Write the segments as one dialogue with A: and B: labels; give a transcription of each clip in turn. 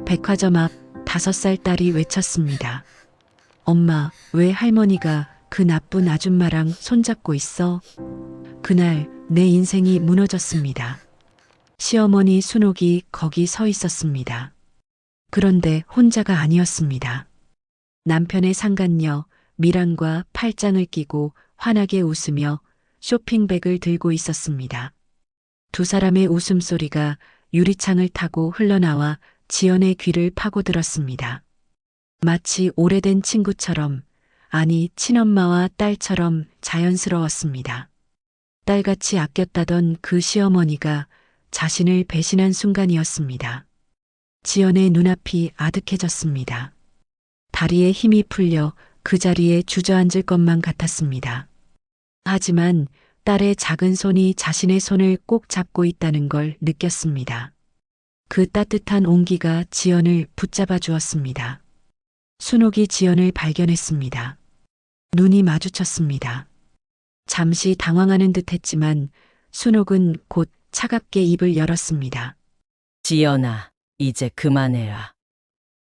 A: 백화점 앞 5살 딸이 외쳤습니다. 엄마, 왜 할머니가 그 나쁜 아줌마랑 손잡고 있어? 그날 내 인생이 무너졌습니다. 시어머니 순옥이 거기 서 있었습니다. 그런데 혼자가 아니었습니다. 남편의 상간녀 미란과 팔짱을 끼고 환하게 웃으며 쇼핑백을 들고 있었습니다. 두 사람의 웃음소리가 유리창을 타고 흘러나와 지연의 귀를 파고들었습니다. 마치 오래된 친구처럼, 아니 친엄마와 딸처럼 자연스러웠습니다. 딸같이 아꼈다던 그 시어머니가 자신을 배신한 순간이었습니다. 지연의 눈앞이 아득해졌습니다. 다리에 힘이 풀려 그 자리에 주저앉을 것만 같았습니다. 하지만 딸의 작은 손이 자신의 손을 꼭 잡고 있다는 걸 느꼈습니다. 그 따뜻한 온기가 지연을 붙잡아 주었습니다. 순옥이 지연을 발견했습니다. 눈이 마주쳤습니다. 잠시 당황하는 듯 했지만 순옥은 곧 차갑게 입을 열었습니다.
B: 지연아, 이제 그만해라.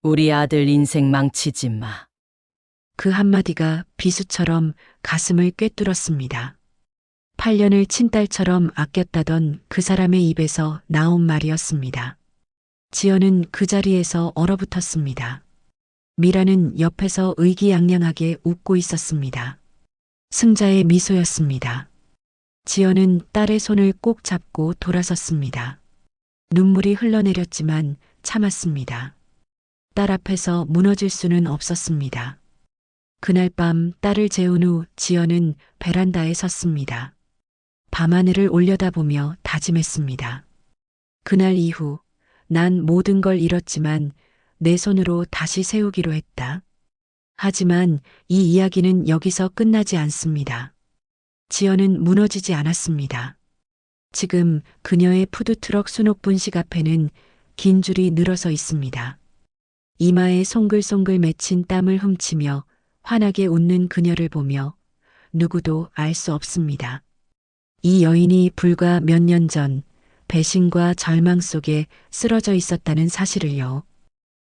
B: 우리 아들 인생 망치지 마.
A: 그 한마디가 비수처럼 가슴을 꿰뚫었습니다. 8년을 친딸처럼 아꼈다던 그 사람의 입에서 나온 말이었습니다. 지연은 그 자리에서 얼어붙었습니다. 미라는 옆에서 의기양양하게 웃고 있었습니다. 승자의 미소였습니다. 지연은 딸의 손을 꼭 잡고 돌아섰습니다. 눈물이 흘러내렸지만 참았습니다. 딸 앞에서 무너질 수는 없었습니다. 그날 밤 딸을 재운 후 지연은 베란다에 섰습니다. 밤하늘을 올려다보며 다짐했습니다. 그날 이후 난 모든 걸 잃었지만 내 손으로 다시 세우기로 했다. 하지만 이 이야기는 여기서 끝나지 않습니다. 지연은 무너지지 않았습니다. 지금 그녀의 푸드트럭 순옥분식 앞에는 긴 줄이 늘어서 있습니다. 이마에 송글송글 맺힌 땀을 훔치며 환하게 웃는 그녀를 보며 누구도 알 수 없습니다. 이 여인이 불과 몇 년 전 배신과 절망 속에 쓰러져 있었다는 사실을요.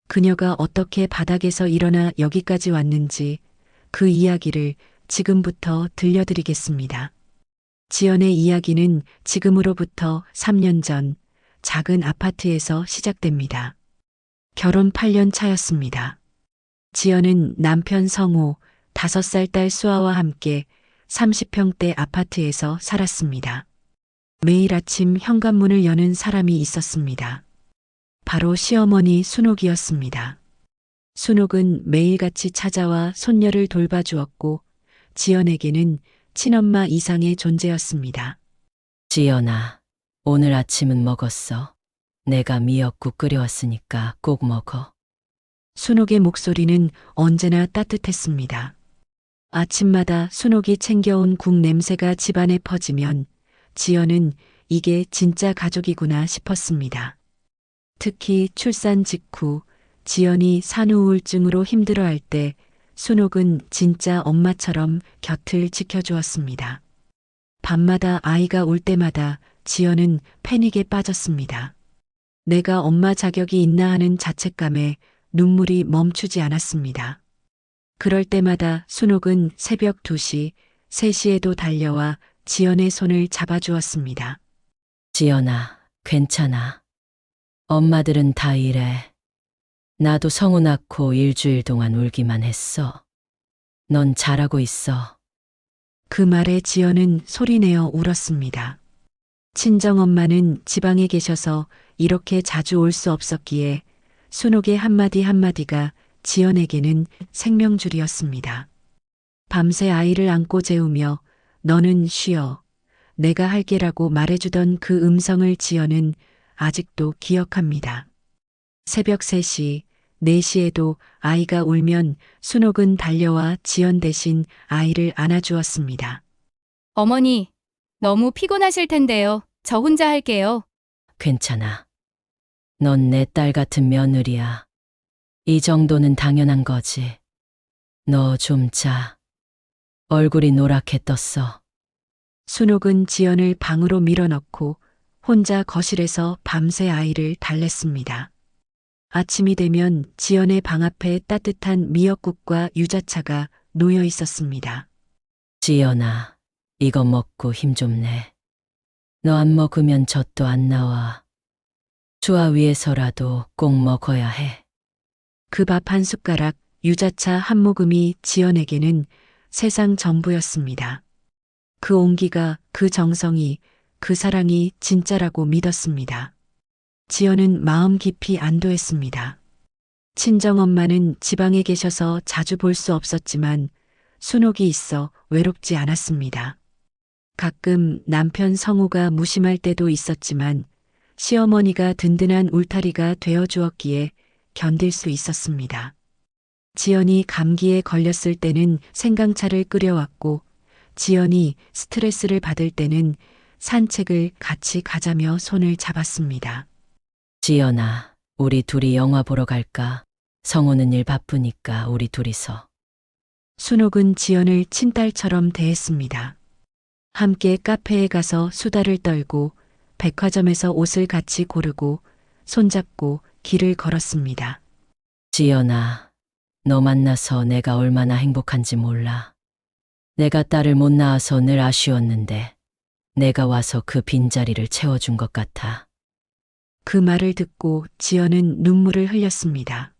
A: 그녀가 어떻게 바닥에서 일어나 여기까지 왔는지 그 이야기를 지금부터 들려드리겠습니다. 지연의 이야기는 지금으로부터 3년 전 작은 아파트에서 시작됩니다. 결혼 8년 차였습니다. 지연은 남편 성우, 5살 딸 수아와 함께 30평대 아파트에서 살았습니다. 매일 아침 현관문을 여는 사람이 있었습니다. 바로 시어머니 순옥이었습니다. 순옥은 매일같이 찾아와 손녀를 돌봐주었고 지연에게는 친엄마 이상의 존재였습니다.
B: 지연아, 오늘 아침은 먹었어. 내가 미역국 끓여왔으니까 꼭 먹어.
A: 순옥의 목소리는 언제나 따뜻했습니다. 아침마다 순옥이 챙겨온 국 냄새가 집안에 퍼지면 지연은 이게 진짜 가족이구나 싶었습니다. 특히 출산 직후 지연이 산후우울증으로 힘들어할 때 순옥은 진짜 엄마처럼 곁을 지켜주었습니다. 밤마다 아이가 울 때마다 지연은 패닉에 빠졌습니다. 내가 엄마 자격이 있나 하는 자책감에 눈물이 멈추지 않았습니다. 그럴 때마다 순옥은 새벽 2시, 3시에도 달려와 지연의 손을 잡아주었습니다.
B: 지연아, 괜찮아. 엄마들은 다 이래. 나도 성우 낳고 일주일 동안 울기만 했어. 넌 잘하고 있어.
A: 그 말에 지연은 소리내어 울었습니다. 친정엄마는 지방에 계셔서 이렇게 자주 올 수 없었기에 순옥의 한마디 한마디가 지연에게는 생명줄이었습니다. 밤새 아이를 안고 재우며 너는 쉬어. 내가 할게라고 말해주던 그 음성을 지연은 아직도 기억합니다. 새벽 3시, 4시에도 아이가 울면 순옥은 달려와 지연 대신 아이를 안아주었습니다.
C: 어머니, 너무 피곤하실 텐데요. 저 혼자 할게요.
B: 괜찮아. 넌 내 딸 같은 며느리야. 이 정도는 당연한 거지. 너 좀 자. 얼굴이 노랗게 떴어.
A: 순옥은 지연을 방으로 밀어넣고 혼자 거실에서 밤새 아이를 달랬습니다. 아침이 되면 지연의 방 앞에 따뜻한 미역국과 유자차가 놓여 있었습니다.
B: 지연아, 이거 먹고 힘 좀 내. 너 안 먹으면 젖도 안 나와. 수아 위해서라도 꼭 먹어야 해.
A: 그 밥 한 숟가락, 유자차 한 모금이 지연에게는 세상 전부였습니다. 그 온기가, 그 정성이, 그 사랑이 진짜라고 믿었습니다. 지연은 마음 깊이 안도했습니다. 친정엄마는 지방에 계셔서 자주 볼 수 없었지만 순옥이 있어 외롭지 않았습니다. 가끔 남편 성우가 무심할 때도 있었지만 시어머니가 든든한 울타리가 되어 주었기에 견딜 수 있었습니다. 지연이 감기에 걸렸을 때는 생강차를 끓여왔고 지연이 스트레스를 받을 때는 산책을 같이 가자며 손을 잡았습니다.
B: 지연아, 우리 둘이 영화 보러 갈까? 성우는 일 바쁘니까 우리 둘이서.
A: 순옥은 지연을 친딸처럼 대했습니다. 함께 카페에 가서 수다를 떨고 백화점에서 옷을 같이 고르고 손잡고 길을 걸었습니다.
B: 지연아, 너 만나서 내가 얼마나 행복한지 몰라. 내가 딸을 못 낳아서 늘 아쉬웠는데 내가 와서 그 빈자리를 채워준 것 같아.
A: 그 말을 듣고 지연은 눈물을 흘렸습니다.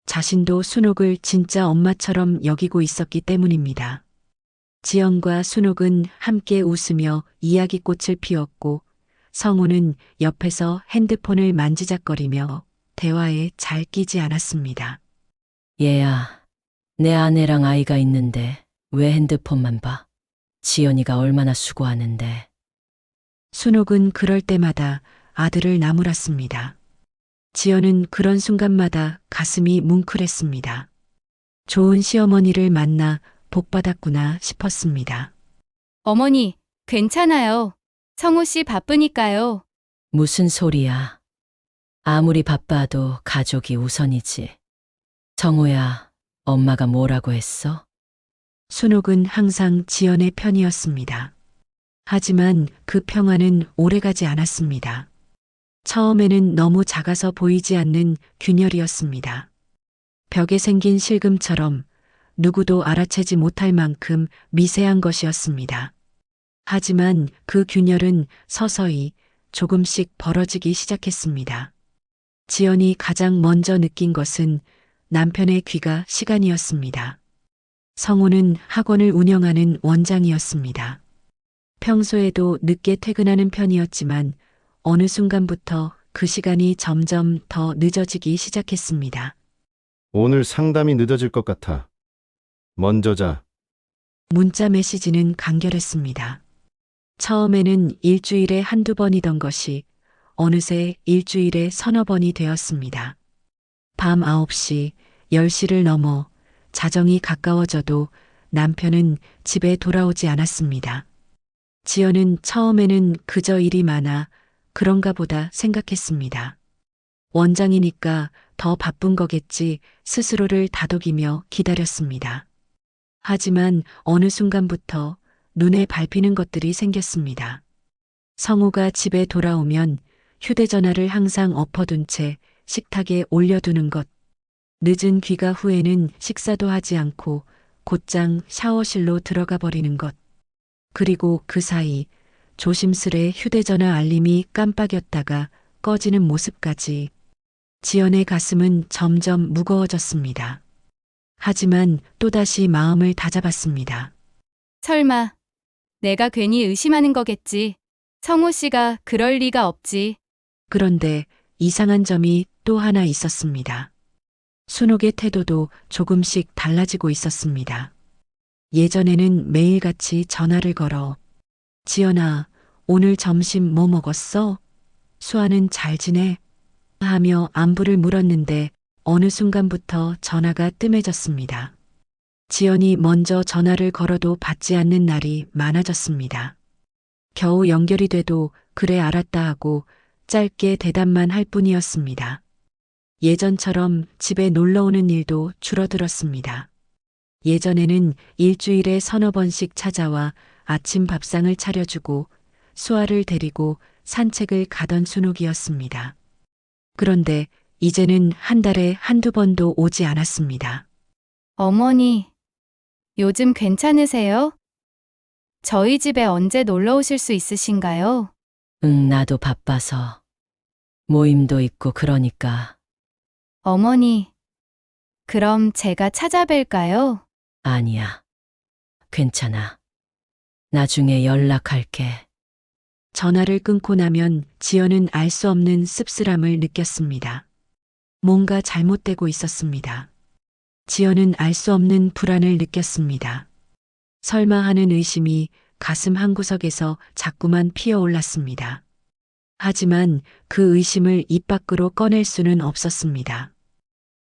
A: 자신도 순옥을 진짜 엄마처럼 여기고 있었기 때문입니다. 지연과 순옥은 함께 웃으며 이야기꽃을 피웠고 성우는 옆에서 핸드폰을 만지작거리며 대화에 잘 끼지 않았습니다.
B: 얘야, 내 아내랑 아이가 있는데 왜 핸드폰만 봐? 지연이가 얼마나 수고하는데.
A: 순옥은 그럴 때마다 아들을 나무랐습니다. 지연은 그런 순간마다 가슴이 뭉클했습니다. 좋은 시어머니를 만나 복받았구나 싶었습니다.
C: 어머니, 괜찮아요. 성우 씨 바쁘니까요.
B: 무슨 소리야. 아무리 바빠도 가족이 우선이지. 정우야, 엄마가 뭐라고 했어?
A: 순옥은 항상 지연의 편이었습니다. 하지만 그 평화는 오래가지 않았습니다. 처음에는 너무 작아서 보이지 않는 균열이었습니다. 벽에 생긴 실금처럼 누구도 알아채지 못할 만큼 미세한 것이었습니다. 하지만 그 균열은 서서히 조금씩 벌어지기 시작했습니다. 지연이 가장 먼저 느낀 것은 남편의 귀가 시간이었습니다. 성우는 학원을 운영하는 원장이었습니다. 평소에도 늦게 퇴근하는 편이었지만 어느 순간부터 그 시간이 점점 더 늦어지기 시작했습니다.
D: 오늘 상담이 늦어질 것 같아. 먼저 자.
A: 문자 메시지는 간결했습니다. 처음에는 일주일에 한두 번이던 것이 어느새 일주일에 서너 번이 되었습니다. 밤 9시, 10시를 넘어 자정이 가까워져도 남편은 집에 돌아오지 않았습니다. 지연은 처음에는 그저 일이 많아 그런가 보다 생각했습니다. 원장이니까 더 바쁜 거겠지 스스로를 다독이며 기다렸습니다. 하지만 어느 순간부터 눈에 밟히는 것들이 생겼습니다. 성우가 집에 돌아오면 휴대전화를 항상 엎어둔 채 식탁에 올려두는 것, 늦은 귀가 후에는 식사도 하지 않고 곧장 샤워실로 들어가 버리는 것, 그리고 그 사이 조심스레 휴대전화 알림이 깜빡였다가 꺼지는 모습까지 지연의 가슴은 점점 무거워졌습니다. 하지만 또다시 마음을 다잡았습니다.
C: 설마 내가 괜히 의심하는 거겠지. 성우 씨가 그럴 리가 없지.
A: 그런데 이상한 점이 또 하나 있었습니다. 순옥의 태도도 조금씩 달라지고 있었습니다. 예전에는 매일같이 전화를 걸어 지연아, 오늘 점심 뭐 먹었어? 수아는 잘 지내? 하며 안부를 물었는데 어느 순간부터 전화가 뜸해졌습니다. 지연이 먼저 전화를 걸어도 받지 않는 날이 많아졌습니다. 겨우 연결이 돼도 그래 알았다 하고 짧게 대답만 할 뿐이었습니다. 예전처럼 집에 놀러 오는 일도 줄어들었습니다. 예전에는 일주일에 서너 번씩 찾아와 아침 밥상을 차려주고 수아를 데리고 산책을 가던 순옥이었습니다. 그런데 이제는 한 달에 한두 번도 오지 않았습니다.
C: 어머니, 요즘 괜찮으세요? 저희 집에 언제 놀러 오실 수 있으신가요?
B: 응, 나도 바빠서. 모임도 있고 그러니까.
C: 어머니, 그럼 제가 찾아뵐까요?
B: 아니야. 괜찮아. 나중에 연락할게.
A: 전화를 끊고 나면 지연은 알 수 없는 씁쓸함을 느꼈습니다. 뭔가 잘못되고 있었습니다. 지연은 알 수 없는 불안을 느꼈습니다. 설마 하는 의심이 가슴 한구석에서 자꾸만 피어올랐습니다. 하지만 그 의심을 입 밖으로 꺼낼 수는 없었습니다.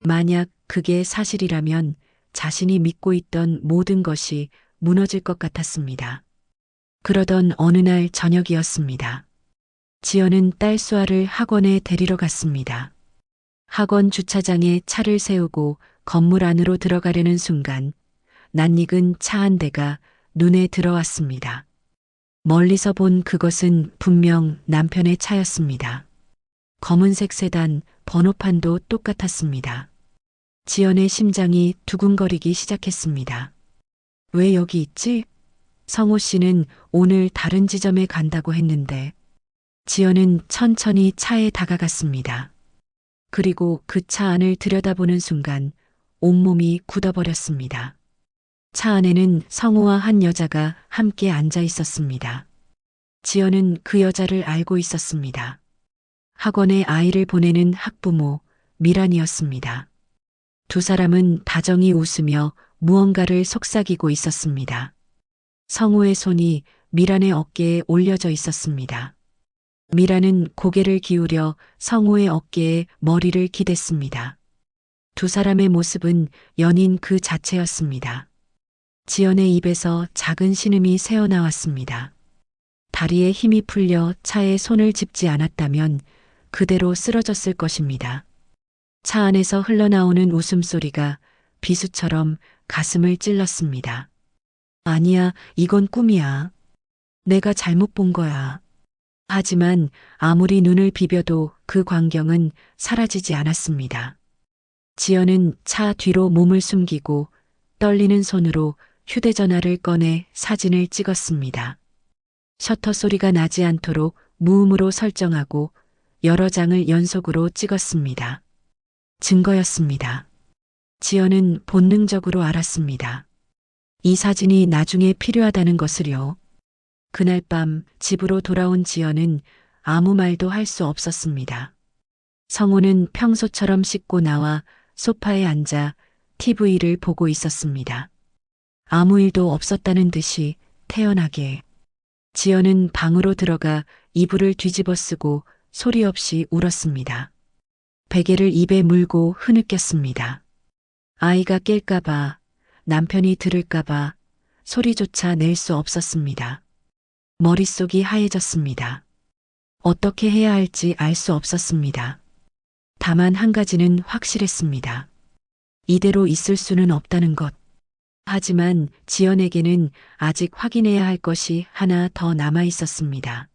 A: 만약 그게 사실이라면 자신이 믿고 있던 모든 것이 무너질 것 같았습니다. 그러던 어느 날 저녁이었습니다. 지연은 딸 수아를 학원에 데리러 갔습니다. 학원 주차장에 차를 세우고 건물 안으로 들어가려는 순간 낯익은 차 한 대가 눈에 들어왔습니다. 멀리서 본 그것은 분명 남편의 차였습니다. 검은색 세단, 번호판도 똑같았습니다. 지연의 심장이 두근거리기 시작했습니다. 왜 여기 있지? 성호 씨는 오늘 다른 지점에 간다고 했는데. 지연은 천천히 차에 다가갔습니다. 그리고 그 차 안을 들여다보는 순간 온몸이 굳어버렸습니다. 차 안에는 성호와 한 여자가 함께 앉아 있었습니다. 지연은 그 여자를 알고 있었습니다. 학원에 아이를 보내는 학부모 미란이었습니다. 두 사람은 다정히 웃으며 무언가를 속삭이고 있었습니다. 성호의 손이 미란의 어깨에 올려져 있었습니다. 미란은 고개를 기울여 성호의 어깨에 머리를 기댔습니다. 두 사람의 모습은 연인 그 자체였습니다. 지연의 입에서 작은 신음이 새어나왔습니다. 다리에 힘이 풀려 차에 손을 짚지 않았다면 그대로 쓰러졌을 것입니다. 차 안에서 흘러나오는 웃음소리가 비수처럼 가슴을 찔렀습니다. 아니야, 이건 꿈이야. 내가 잘못 본 거야. 하지만 아무리 눈을 비벼도 그 광경은 사라지지 않았습니다. 지연은 차 뒤로 몸을 숨기고 떨리는 손으로 휴대전화를 꺼내 사진을 찍었습니다. 셔터 소리가 나지 않도록 무음으로 설정하고 여러 장을 연속으로 찍었습니다. 증거였습니다. 지연은 본능적으로 알았습니다. 이 사진이 나중에 필요하다는 것을요. 그날 밤 집으로 돌아온 지연은 아무 말도 할 수 없었습니다. 성호는 평소처럼 씻고 나와 소파에 앉아 TV를 보고 있었습니다. 아무 일도 없었다는 듯이 태연하게. 지연은 방으로 들어가 이불을 뒤집어 쓰고 소리 없이 울었습니다. 베개를 입에 물고 흐느꼈습니다. 아이가 깰까봐, 남편이 들을까봐 소리조차 낼 수 없었습니다. 머릿속이 하얘졌습니다. 어떻게 해야 할지 알 수 없었습니다. 다만 한 가지는 확실했습니다. 이대로 있을 수는 없다는 것. 하지만 지연에게는 아직 확인해야 할 것이 하나 더 남아 있었습니다.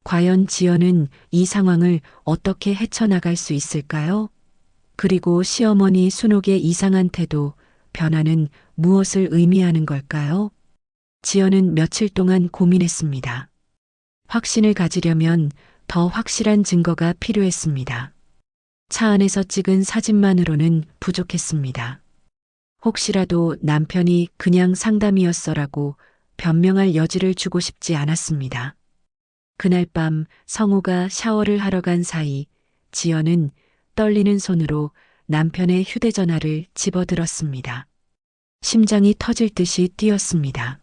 A: 과연 지연은 이 상황을 어떻게 헤쳐나갈 수 있을까요? 그리고 시어머니 순옥의 이상한 태도, 변화는 무엇을 의미하는 걸까요? 지연은 며칠 동안 고민했습니다. 확신을 가지려면 더 확실한 증거가 필요했습니다. 차 안에서 찍은 사진만으로는 부족했습니다. 혹시라도 남편이 그냥 상담이었어라고 변명할 여지를 주고 싶지 않았습니다. 그날 밤 성호가 샤워를 하러 간 사이 지연은 떨리는 손으로 남편의 휴대전화를 집어들었습니다. 심장이 터질 듯이 뛰었습니다.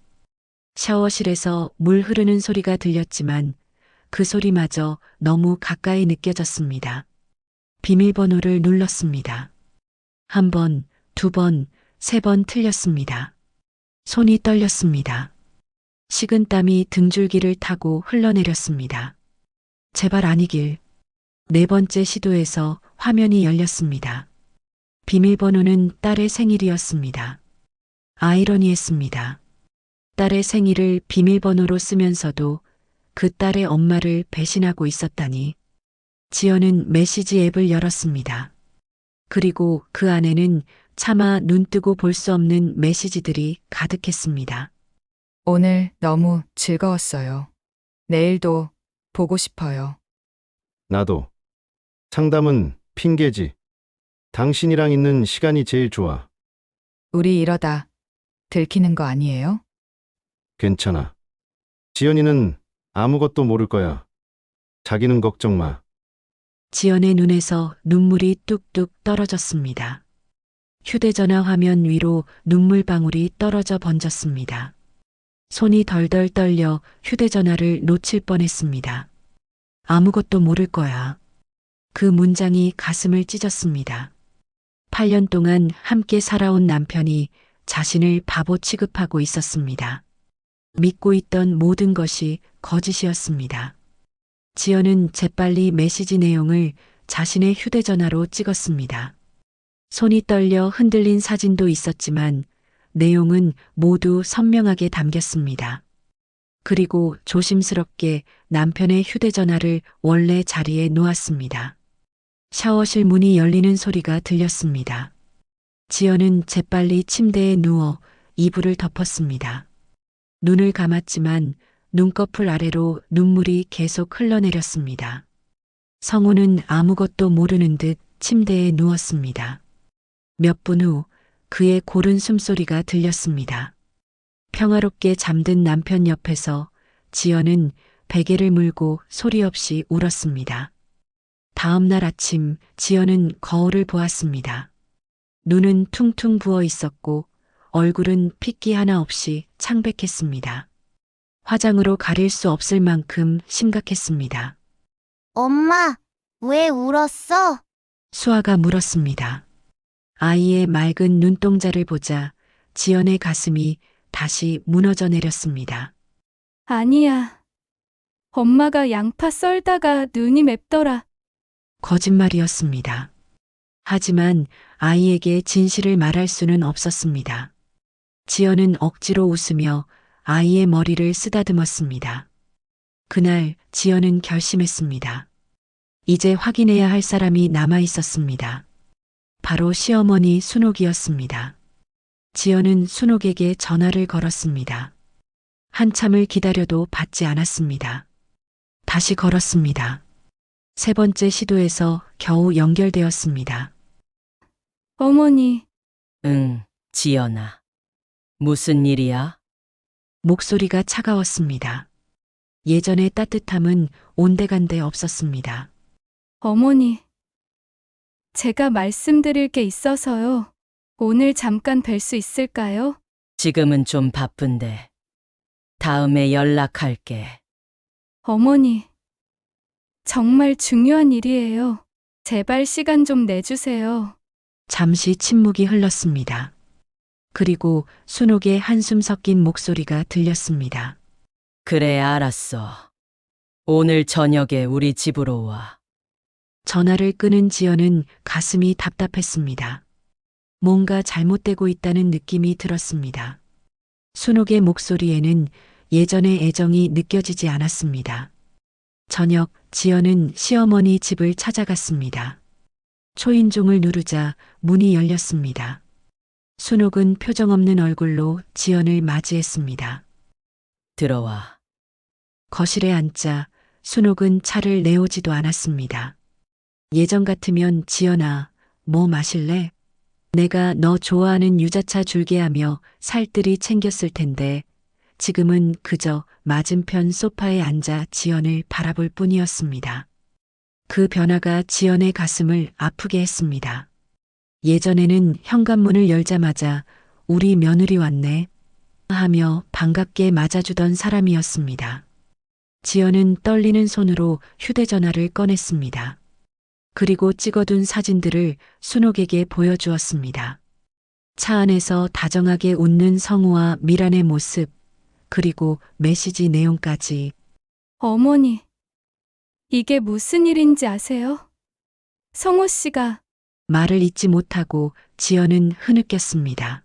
A: 샤워실에서 물 흐르는 소리가 들렸지만 그 소리마저 너무 가까이 느껴졌습니다. 비밀번호를 눌렀습니다. 한 번, 두 번, 세 번 틀렸습니다. 손이 떨렸습니다. 식은땀이 등줄기를 타고 흘러내렸습니다. 제발 아니길. 네 번째 시도에서 화면이 열렸습니다. 비밀번호는 딸의 생일이었습니다. 아이러니했습니다. 딸의 생일을 비밀번호로 쓰면서도 그 딸의 엄마를 배신하고 있었다니. 지연은 메시지 앱을 열었습니다. 그리고 그 안에는 차마 눈 뜨고 볼 수 없는 메시지들이 가득했습니다.
E: 오늘 너무 즐거웠어요. 내일도 보고 싶어요.
D: 나도. 상담은 핑계지. 당신이랑 있는 시간이 제일 좋아.
E: 우리 이러다 들키는 거 아니에요?
D: 괜찮아. 지연이는 아무것도 모를 거야. 자기는 걱정 마.
A: 지연의 눈에서 눈물이 뚝뚝 떨어졌습니다. 휴대전화 화면 위로 눈물방울이 떨어져 번졌습니다. 손이 덜덜 떨려 휴대전화를 놓칠 뻔했습니다. 아무것도 모를 거야. 그 문장이 가슴을 찢었습니다. 8년 동안 함께 살아온 남편이 자신을 바보 취급하고 있었습니다. 믿고 있던 모든 것이 거짓이었습니다. 지연은 재빨리 메시지 내용을 자신의 휴대전화로 찍었습니다. 손이 떨려 흔들린 사진도 있었지만 내용은 모두 선명하게 담겼습니다. 그리고 조심스럽게 남편의 휴대전화를 원래 자리에 놓았습니다. 샤워실 문이 열리는 소리가 들렸습니다. 지연은 재빨리 침대에 누워 이불을 덮었습니다. 눈을 감았지만 눈꺼풀 아래로 눈물이 계속 흘러내렸습니다. 성우는 아무것도 모르는 듯 침대에 누웠습니다. 몇 분 후 그의 고른 숨소리가 들렸습니다. 평화롭게 잠든 남편 옆에서 지연은 베개를 물고 소리 없이 울었습니다. 다음 날 아침 지연은 거울을 보았습니다. 눈은 퉁퉁 부어 있었고 얼굴은 핏기 하나 없이 창백했습니다. 화장으로 가릴 수 없을 만큼 심각했습니다.
F: 엄마, 왜 울었어?
A: 수아가 물었습니다. 아이의 맑은 눈동자를 보자 지연의 가슴이 다시 무너져 내렸습니다.
C: 아니야. 엄마가 양파 썰다가 눈이 맵더라.
A: 거짓말이었습니다. 하지만 아이에게 진실을 말할 수는 없었습니다. 지연은 억지로 웃으며 아이의 머리를 쓰다듬었습니다. 그날 지연은 결심했습니다. 이제 확인해야 할 사람이 남아 있었습니다. 바로 시어머니 순옥이었습니다. 지연은 순옥에게 전화를 걸었습니다. 한참을 기다려도 받지 않았습니다. 다시 걸었습니다. 세 번째 시도에서 겨우 연결되었습니다.
C: 어머니,
B: 응, 지연아. 무슨 일이야?
A: 목소리가 차가웠습니다. 예전의 따뜻함은 온데간데 없었습니다.
C: 어머니. 제가 말씀드릴 게 있어서요. 오늘 잠깐 뵐 수 있을까요?
B: 지금은 좀 바쁜데. 다음에 연락할게.
C: 어머니. 정말 중요한 일이에요. 제발 시간 좀 내주세요.
A: 잠시 침묵이 흘렀습니다. 그리고 순옥의 한숨 섞인 목소리가 들렸습니다.
B: 그래, 알았어. 오늘 저녁에 우리 집으로 와.
A: 전화를 끊은 지연은 가슴이 답답했습니다. 뭔가 잘못되고 있다는 느낌이 들었습니다. 순옥의 목소리에는 예전의 애정이 느껴지지 않았습니다. 저녁 지연은 시어머니 집을 찾아갔습니다. 초인종을 누르자 문이 열렸습니다. 순옥은 표정 없는 얼굴로 지연을 맞이했습니다.
B: 들어와.
A: 거실에 앉자 순옥은 차를 내오지도 않았습니다. 예전 같으면 지연아, 뭐 마실래? 내가 너 좋아하는 유자차 줄게 하며 살뜰히 챙겼을 텐데 지금은 그저 맞은편 소파에 앉아 지연을 바라볼 뿐이었습니다. 그 변화가 지연의 가슴을 아프게 했습니다. 예전에는 현관문을 열자마자 우리 며느리 왔네 하며 반갑게 맞아주던 사람이었습니다. 지연은 떨리는 손으로 휴대전화를 꺼냈습니다. 그리고 찍어둔 사진들을 순옥에게 보여주었습니다. 차 안에서 다정하게 웃는 성우와 미란의 모습, 그리고 메시지 내용까지.
C: 어머니. 이게 무슨 일인지 아세요? 성호 씨가
A: 말을 잇지 못하고 지연은 흐느꼈습니다.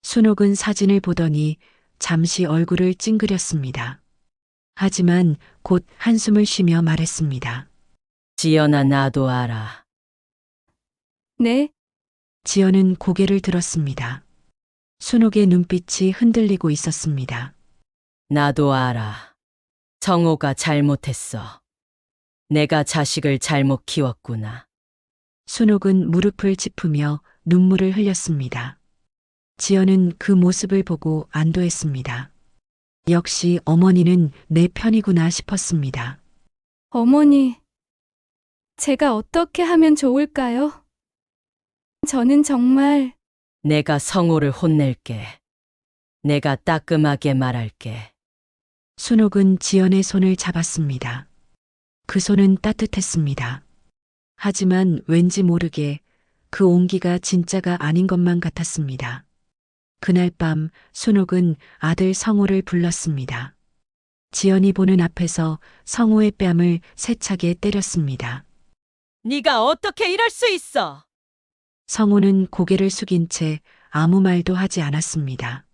A: 순옥은 사진을 보더니 잠시 얼굴을 찡그렸습니다. 하지만 곧 한숨을 쉬며 말했습니다.
B: 지연아, 나도 알아.
C: 네,
A: 지연은 고개를 들었습니다. 순옥의 눈빛이 흔들리고 있었습니다.
B: 나도 알아. 정호가 잘못했어. 내가 자식을 잘못 키웠구나.
A: 순옥은 무릎을 짚으며 눈물을 흘렸습니다. 지연은 그 모습을 보고 안도했습니다. 역시 어머니는 내 편이구나 싶었습니다.
C: 어머니. 제가 어떻게 하면 좋을까요? 저는 정말
B: 내가 성호를 혼낼게. 내가 따끔하게 말할게.
A: 순옥은 지연의 손을 잡았습니다. 그 손은 따뜻했습니다. 하지만 왠지 모르게 그 온기가 진짜가 아닌 것만 같았습니다. 그날 밤 순옥은 아들 성호를 불렀습니다. 지연이 보는 앞에서 성호의 뺨을 세차게 때렸습니다.
B: 네가 어떻게 이럴 수 있어?
A: 성호는 고개를 숙인 채 아무 말도 하지 않았습니다.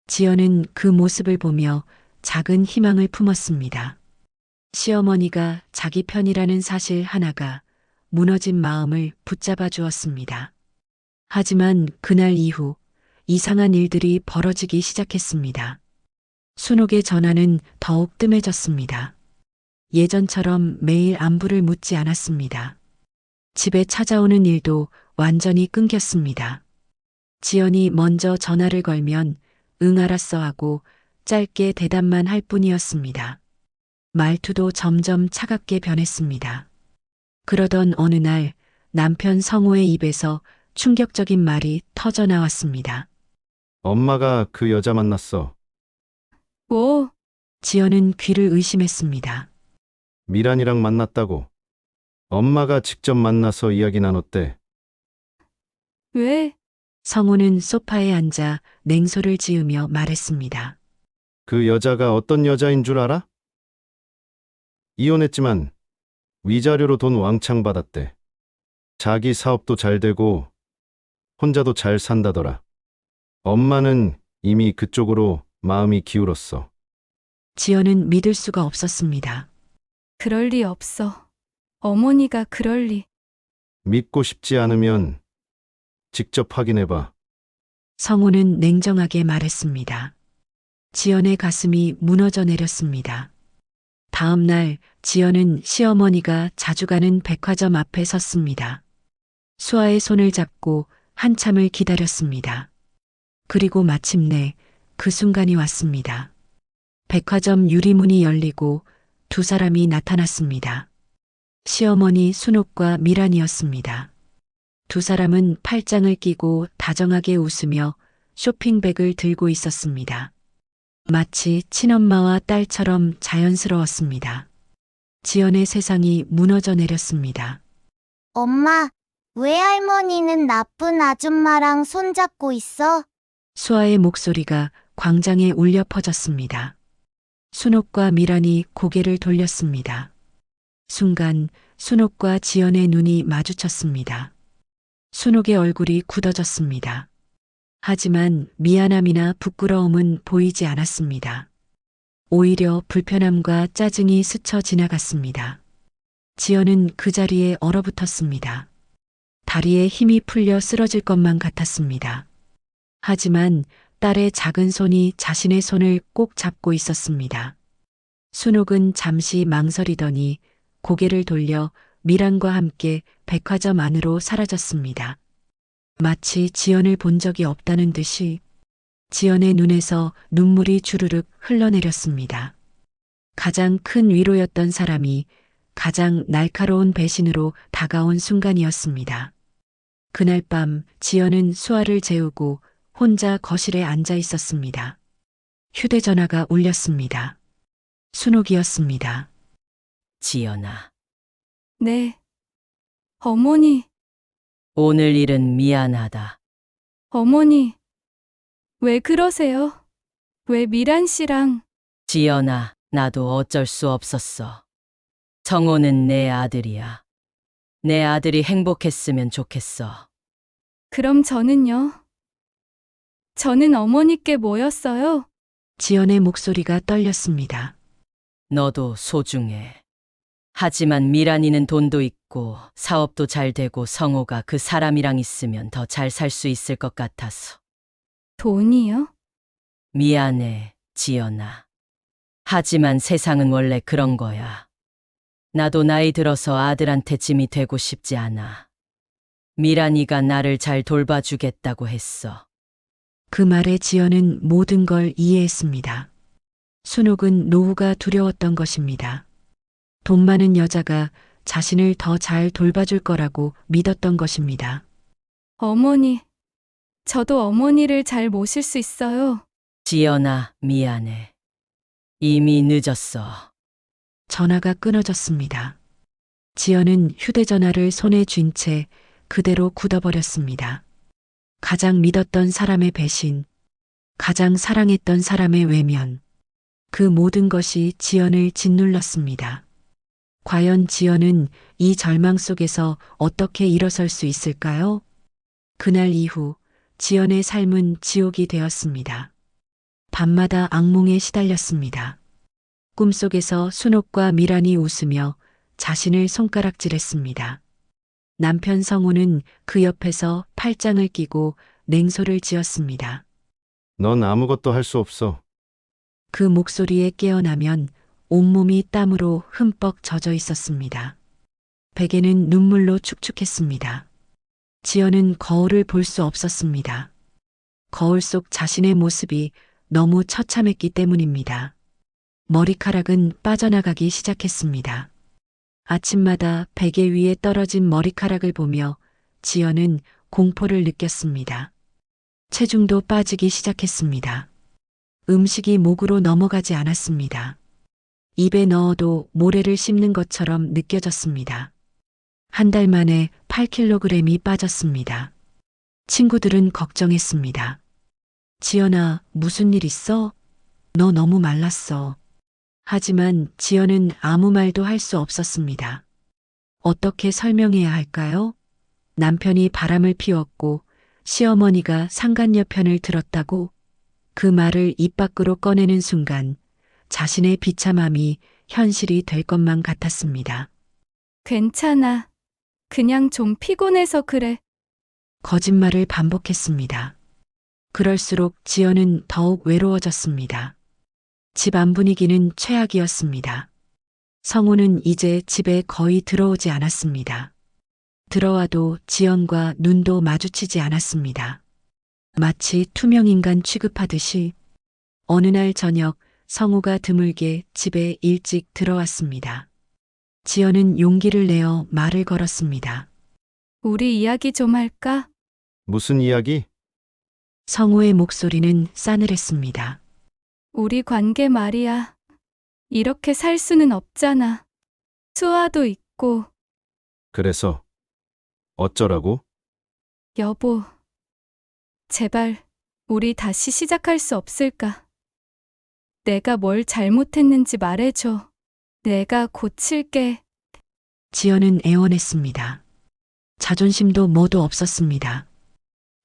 A: 지연은 그 모습을 보며 작은 희망을 품었습니다. 시어머니가 자기 편이라는 사실 하나가 무너진 마음을 붙잡아 주었습니다. 하지만 그날 이후 이상한 일들이 벌어지기 시작했습니다. 순옥의 전화는 더욱 뜸해졌습니다. 예전처럼 매일 안부를 묻지 않았습니다. 집에 찾아오는 일도 완전히 끊겼습니다. 지연이 먼저 전화를 걸면 응 알았어 하고 짧게 대답만 할 뿐이었습니다. 말투도 점점 차갑게 변했습니다. 그러던 어느 날 남편 성호의 입에서 충격적인 말이 터져 나왔습니다.
D: 엄마가 그 여자 만났어.
C: 뭐,
A: 지연은 귀를 의심했습니다.
D: 미란이랑 만났다고. 엄마가 직접 만나서 이야기 나눴대.
C: 왜?
A: 성호는 소파에 앉아 냉소를 지으며 말했습니다.
D: 그 여자가 어떤 여자인 줄 알아? 이혼했지만 위자료로 돈 왕창 받았대. 자기 사업도 잘 되고 혼자도 잘 산다더라. 엄마는 이미 그쪽으로 마음이 기울었어.
A: 지연은 믿을 수가 없었습니다.
C: 그럴 리 없어. 어머니가 그럴 리.
D: 믿고 싶지 않으면 직접 확인해봐.
A: 성호는 냉정하게 말했습니다. 지연의 가슴이 무너져 내렸습니다. 다음 날 지연은 시어머니가 자주 가는 백화점 앞에 섰습니다. 수아의 손을 잡고 한참을 기다렸습니다. 그리고 마침내 그 순간이 왔습니다. 백화점 유리문이 열리고 두 사람이 나타났습니다. 시어머니 순옥과 미란이었습니다. 두 사람은 팔짱을 끼고 다정하게 웃으며 쇼핑백을 들고 있었습니다. 마치 친엄마와 딸처럼 자연스러웠습니다. 지연의 세상이 무너져 내렸습니다.
F: 엄마, 외할머니는 나쁜 아줌마랑 손잡고 있어?
A: 수아의 목소리가 광장에 울려 퍼졌습니다. 순옥과 미란이 고개를 돌렸습니다. 순간 순옥과 지연의 눈이 마주쳤습니다. 순옥의 얼굴이 굳어졌습니다. 하지만 미안함이나 부끄러움은 보이지 않았습니다. 오히려 불편함과 짜증이 스쳐 지나갔습니다. 지연은 그 자리에 얼어붙었습니다. 다리에 힘이 풀려 쓰러질 것만 같았습니다. 하지만 딸의 작은 손이 자신의 손을 꼭 잡고 있었습니다. 순옥은 잠시 망설이더니 고개를 돌려 미란과 함께 백화점 안으로 사라졌습니다. 마치 지연을 본 적이 없다는 듯이 지연의 눈에서 눈물이 주르륵 흘러내렸습니다. 가장 큰 위로였던 사람이 가장 날카로운 배신으로 다가온 순간이었습니다. 그날 밤 지연은 수아를 재우고 혼자 거실에 앉아 있었습니다. 휴대전화가 울렸습니다. 순옥이었습니다.
B: 지연아,
C: 네. 어머니,
B: 오늘 일은 미안하다.
C: 어머니. 왜 그러세요? 왜 미란 씨랑
B: 지연아, 나도 어쩔 수 없었어. 정호는 내 아들이야. 내 아들이 행복했으면 좋겠어.
C: 그럼 저는요? 저는 어머니께 뭐였어요?
A: 지연의 목소리가 떨렸습니다.
B: 너도 소중해. 하지만 미란이는 돈도 있고 사업도 잘 되고 성호가 그 사람이랑 있으면 더 잘 살 수 있을 것 같아서.
C: 돈이요?
B: 미안해, 지연아. 하지만 세상은 원래 그런 거야. 나도 나이 들어서 아들한테 짐이 되고 싶지 않아. 미란이가 나를 잘 돌봐주겠다고 했어.
A: 그 말에 지연은 모든 걸 이해했습니다. 순옥은 노후가 두려웠던 것입니다. 돈 많은 여자가 자신을 더 잘 돌봐줄 거라고 믿었던 것입니다.
C: 어머니, 저도 어머니를 잘 모실 수 있어요.
B: 지연아, 미안해. 이미 늦었어.
A: 전화가 끊어졌습니다. 지연은 휴대전화를 손에 쥔 채 그대로 굳어버렸습니다. 가장 믿었던 사람의 배신, 가장 사랑했던 사람의 외면, 그 모든 것이 지연을 짓눌렀습니다. 과연 지연은 이 절망 속에서 어떻게 일어설 수 있을까요? 그날 이후 지연의 삶은 지옥이 되었습니다. 밤마다 악몽에 시달렸습니다. 꿈속에서 순옥과 미란이 웃으며 자신을 손가락질했습니다. 남편 성우는 그 옆에서 팔짱을 끼고 냉소를 지었습니다.
D: 넌 아무것도 할 수 없어.
A: 그 목소리에 깨어나면 온몸이 땀으로 흠뻑 젖어 있었습니다. 베개는 눈물로 축축했습니다. 지연은 거울을 볼 수 없었습니다. 거울 속 자신의 모습이 너무 처참했기 때문입니다. 머리카락은 빠져나가기 시작했습니다. 아침마다 베개 위에 떨어진 머리카락을 보며 지연은 공포를 느꼈습니다. 체중도 빠지기 시작했습니다. 음식이 목으로 넘어가지 않았습니다. 입에 넣어도 모래를 씹는 것처럼 느껴졌습니다. 한 달 만에 8kg이 빠졌습니다. 친구들은 걱정했습니다. 지연아, 무슨 일 있어? 너 너무 말랐어. 하지만 지연은 아무 말도 할 수 없었습니다. 어떻게 설명해야 할까요? 남편이 바람을 피웠고 시어머니가 상간녀 편을 들었다고 그 말을 입 밖으로 꺼내는 순간 자신의 비참함이 현실이 될 것만 같았습니다.
C: 괜찮아. 그냥 좀 피곤해서 그래.
A: 거짓말을 반복했습니다. 그럴수록 지연은 더욱 외로워졌습니다. 집 안 분위기는 최악이었습니다. 성우는 이제 집에 거의 들어오지 않았습니다. 들어와도 지연과 눈도 마주치지 않았습니다. 마치 투명인간 취급하듯이 어느 날 저녁 성우가 드물게 집에 일찍 들어왔습니다. 지연은 용기를 내어 말을 걸었습니다.
C: 우리 이야기 좀 할까?
D: 무슨 이야기?
A: 성우의 목소리는 싸늘했습니다.
C: 우리 관계 말이야. 이렇게 살 수는 없잖아. 수아도 있고,
D: 그래서 어쩌라고?
C: 여보. 제발, 우리 다시 시작할 수 없을까? 내가 뭘 잘못했는지 말해줘. 내가 고칠게.
A: 지연은 애원했습니다. 자존심도 뭐도 없었습니다.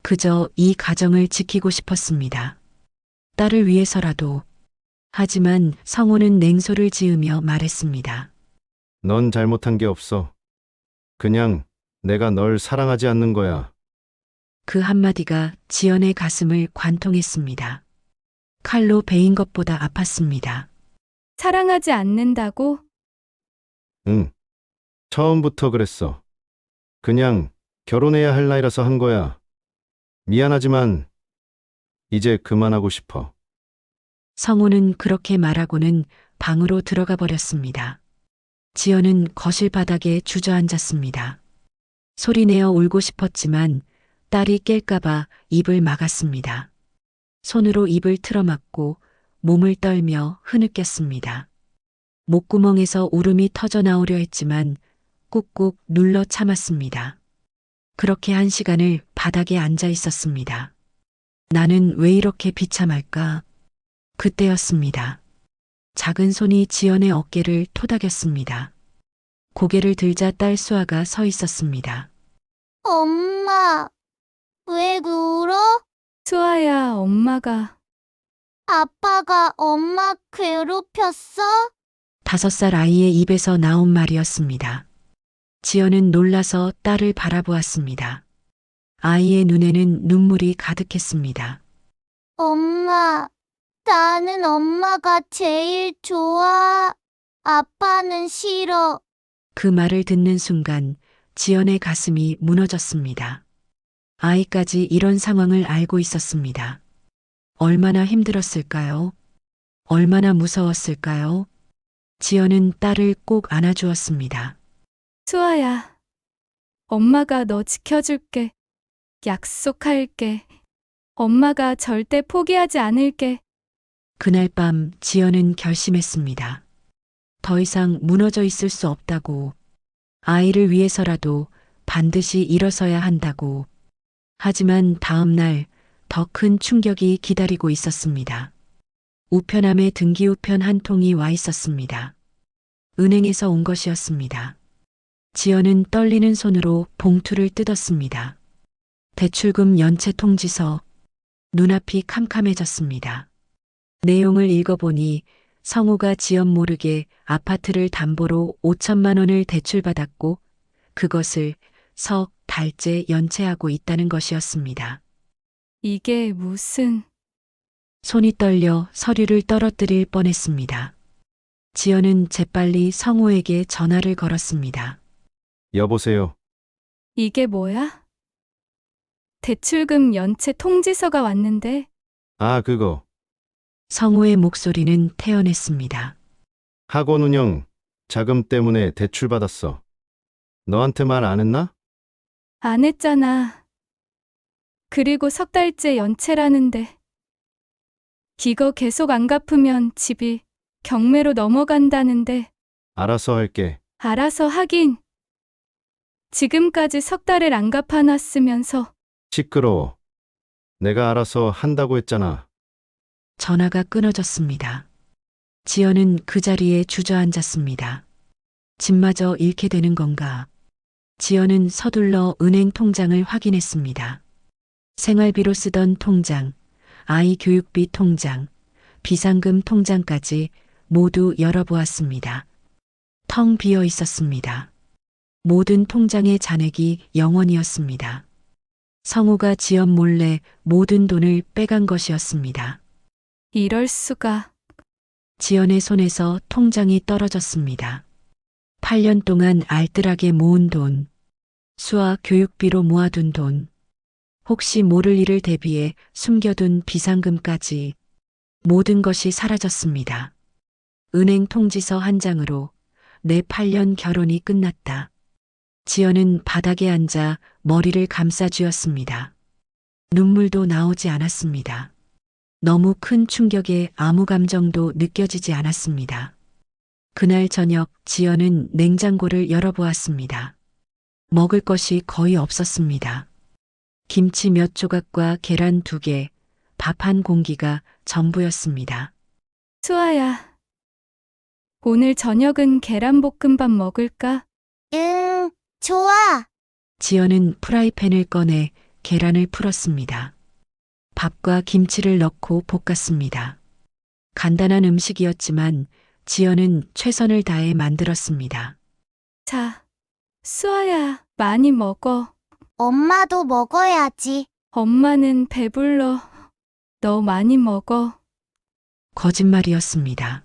A: 그저 이 가정을 지키고 싶었습니다. 딸을 위해서라도. 하지만 성우는 냉소를 지으며 말했습니다.
D: 넌 잘못한 게 없어. 그냥 내가 널 사랑하지 않는 거야.
A: 그 한마디가 지연의 가슴을 관통했습니다. 칼로 베인 것보다 아팠습니다.
C: 사랑하지 않는다고?
D: 응. 처음부터 그랬어. 그냥 결혼해야 할 나이라서 한 거야. 미안하지만 이제 그만하고 싶어.
A: 성우는 그렇게 말하고는 방으로 들어가 버렸습니다. 지연은 거실 바닥에 주저앉았습니다. 소리내어 울고 싶었지만 딸이 깰까봐 입을 막았습니다. 손으로 입을 틀어막고 몸을 떨며 흐느꼈습니다. 목구멍에서 울음이 터져 나오려 했지만 꾹꾹 눌러 참았습니다. 그렇게 한 시간을 바닥에 앉아 있었습니다. 나는 왜 이렇게 비참할까? 그때였습니다. 작은 손이 지연의 어깨를 토닥였습니다. 고개를 들자 딸 수아가 서 있었습니다.
F: 엄마, 왜 울어?
A: 5살 아이의 입에서 나온 말이었습니다. 지연은 놀라서 딸을 바라보았습니다. 아이의 눈에는 눈물이 가득했습니다.
F: 엄마, 나는 엄마가 제일 좋아. 아빠는 싫어.
A: 그 말을 듣는 순간 지연의 가슴이 무너졌습니다. 아이까지 이런 상황을 알고 있었습니다. 얼마나 힘들었을까요? 얼마나 무서웠을까요? 지연은 딸을 꼭 안아주었습니다.
C: 수아야, 엄마가 너 지켜줄게. 약속할게. 엄마가 절대 포기하지 않을게.
A: 그날 밤 지연은 결심했습니다. 더 이상 무너져 있을 수 없다고. 아이를 위해서라도 반드시 일어서야 한다고. 하지만 다음 날 더 큰 충격이 기다리고 있었습니다. 우편함에 등기우편 한 통이 와 있었습니다. 은행에서 온 것이었습니다. 지연은 떨리는 손으로 봉투를 뜯었습니다. 대출금 연체 통지서. 눈앞이 캄캄해졌습니다. 내용을 읽어보니 성우가 지연 모르게 아파트를 담보로 5천만 원을 대출받았고 그것을 석 달째 연체하고 있다는 것이었습니다.
C: 이게 무슨...
A: 손이 떨려 서류를 떨어뜨릴 뻔했습니다. 지연은 재빨리 성우에게 전화를 걸었습니다.
D: 여보세요.
C: 이게 뭐야? 대출금 연체 통지서가 왔는데
D: 아, 그거.
A: 성우의 목소리는 태연했습니다.
D: 학원 운영 자금 때문에 대출 받았어. 너한테 말 안 했나?
C: 안 했잖아. 그리고 석 달째 연체라는데. 이거 계속 안 갚으면 집이 경매로 넘어간다는데.
D: 알아서 할게.
C: 알아서 하긴. 지금까지 석 달을 안 갚아놨으면서.
D: 시끄러워. 내가 알아서 한다고 했잖아.
A: 전화가 끊어졌습니다. 지연은 그 자리에 주저앉았습니다. 집마저 잃게 되는 건가? 지연은 서둘러 은행 통장을 확인했습니다. 생활비로 쓰던 통장, 아이 교육비 통장, 비상금 통장까지 모두 열어보았습니다. 텅 비어 있었습니다. 모든 통장의 잔액이 0원이었습니다. 성우가 지연 몰래 모든 돈을 빼간 것이었습니다.
C: 이럴 수가.
A: 지연의 손에서 통장이 떨어졌습니다. 8년 동안 알뜰하게 모은 돈, 수아 교육비로 모아둔 돈, 혹시 모를 일을 대비해 숨겨둔 비상금까지 모든 것이 사라졌습니다. 은행 통지서 한 장으로 내 8년 결혼이 끝났다. 지연은 바닥에 앉아 머리를 감싸쥐었습니다. 눈물도 나오지 않았습니다. 너무 큰 충격에 아무 감정도 느껴지지 않았습니다. 그날 저녁 지연은 냉장고를 열어보았습니다. 먹을 것이 거의 없었습니다. 김치 몇 조각과 계란 2개, 밥 한 공기가 전부였습니다.
C: 수아야. 오늘 저녁은 계란볶음밥 먹을까?
F: 응, 좋아.
A: 지연은 프라이팬을 꺼내 계란을 풀었습니다. 밥과 김치를 넣고 볶았습니다. 간단한 음식이었지만 지연은 최선을 다해 만들었습니다.
C: 자, 수아야, 많이 먹어.
F: 엄마도 먹어야지.
C: 엄마는 배불러. 너 많이 먹어.
A: 거짓말이었습니다.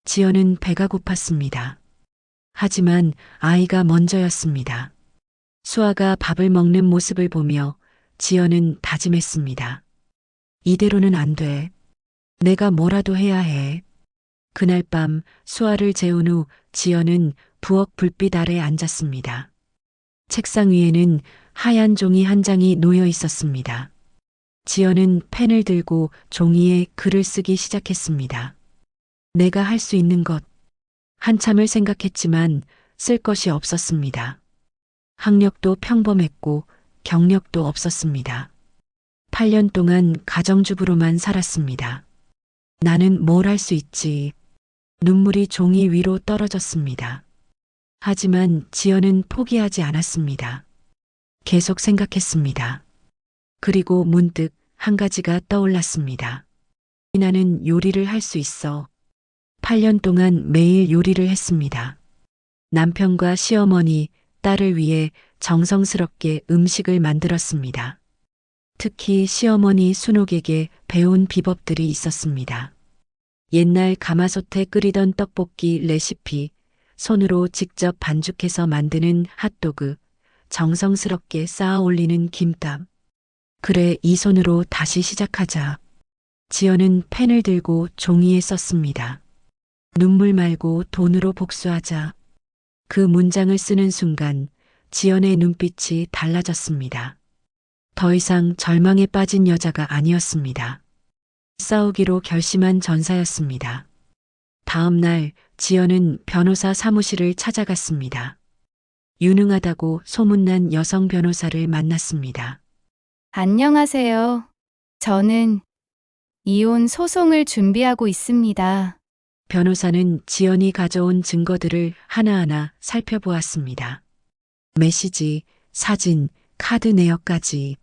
A: 지연은 배가 고팠습니다. 하지만 아이가 먼저였습니다. 수아가 밥을 먹는 모습을 보며 지연은 다짐했습니다. 이대로는 안 돼. 내가 뭐라도 해야 해. 그날 밤 수아를 재운 후 지연은 부엌 불빛 아래 앉았습니다. 책상 위에는 하얀 종이 한 장이 놓여 있었습니다. 지연은 펜을 들고 종이에 글을 쓰기 시작했습니다. 내가 할 수 있는 것. 한참을 생각했지만 쓸 것이 없었습니다. 학력도 평범했고 경력도 없었습니다. 8년 동안 가정주부로만 살았습니다. 나는 뭘 할 수 있지. 눈물이 종이 위로 떨어졌습니다. 하지만 지연은 포기하지 않았습니다. 계속 생각했습니다. 그리고 문득 한 가지가 떠올랐습니다. 나는 요리를 할 수 있어. 8년 동안 매일 요리를 했습니다. 남편과 시어머니, 딸을 위해 정성스럽게 음식을 만들었습니다. 특히 시어머니 순옥에게 배운 비법들이 있었습니다. 옛날 가마솥에 끓이던 떡볶이 레시피, 손으로 직접 반죽해서 만드는 핫도그, 정성스럽게 쌓아 올리는 김밥. 그래, 이 손으로 다시 시작하자. 지연은 펜을 들고 종이에 썼습니다. 눈물 말고 돈으로 복수하자. 그 문장을 쓰는 순간 지연의 눈빛이 달라졌습니다. 더 이상 절망에 빠진 여자가 아니었습니다. 싸우기로 결심한 전사였습니다. 다음 날 지연은 변호사 사무실을 찾아갔습니다. 유능하다고 소문난 여성 변호사를 만났습니다.
C: 안녕하세요. 저는 이혼 소송을 준비하고 있습니다.
A: 변호사는 지연이 가져온 증거들을 하나하나 살펴보았습니다. 메시지, 사진, 카드 내역까지.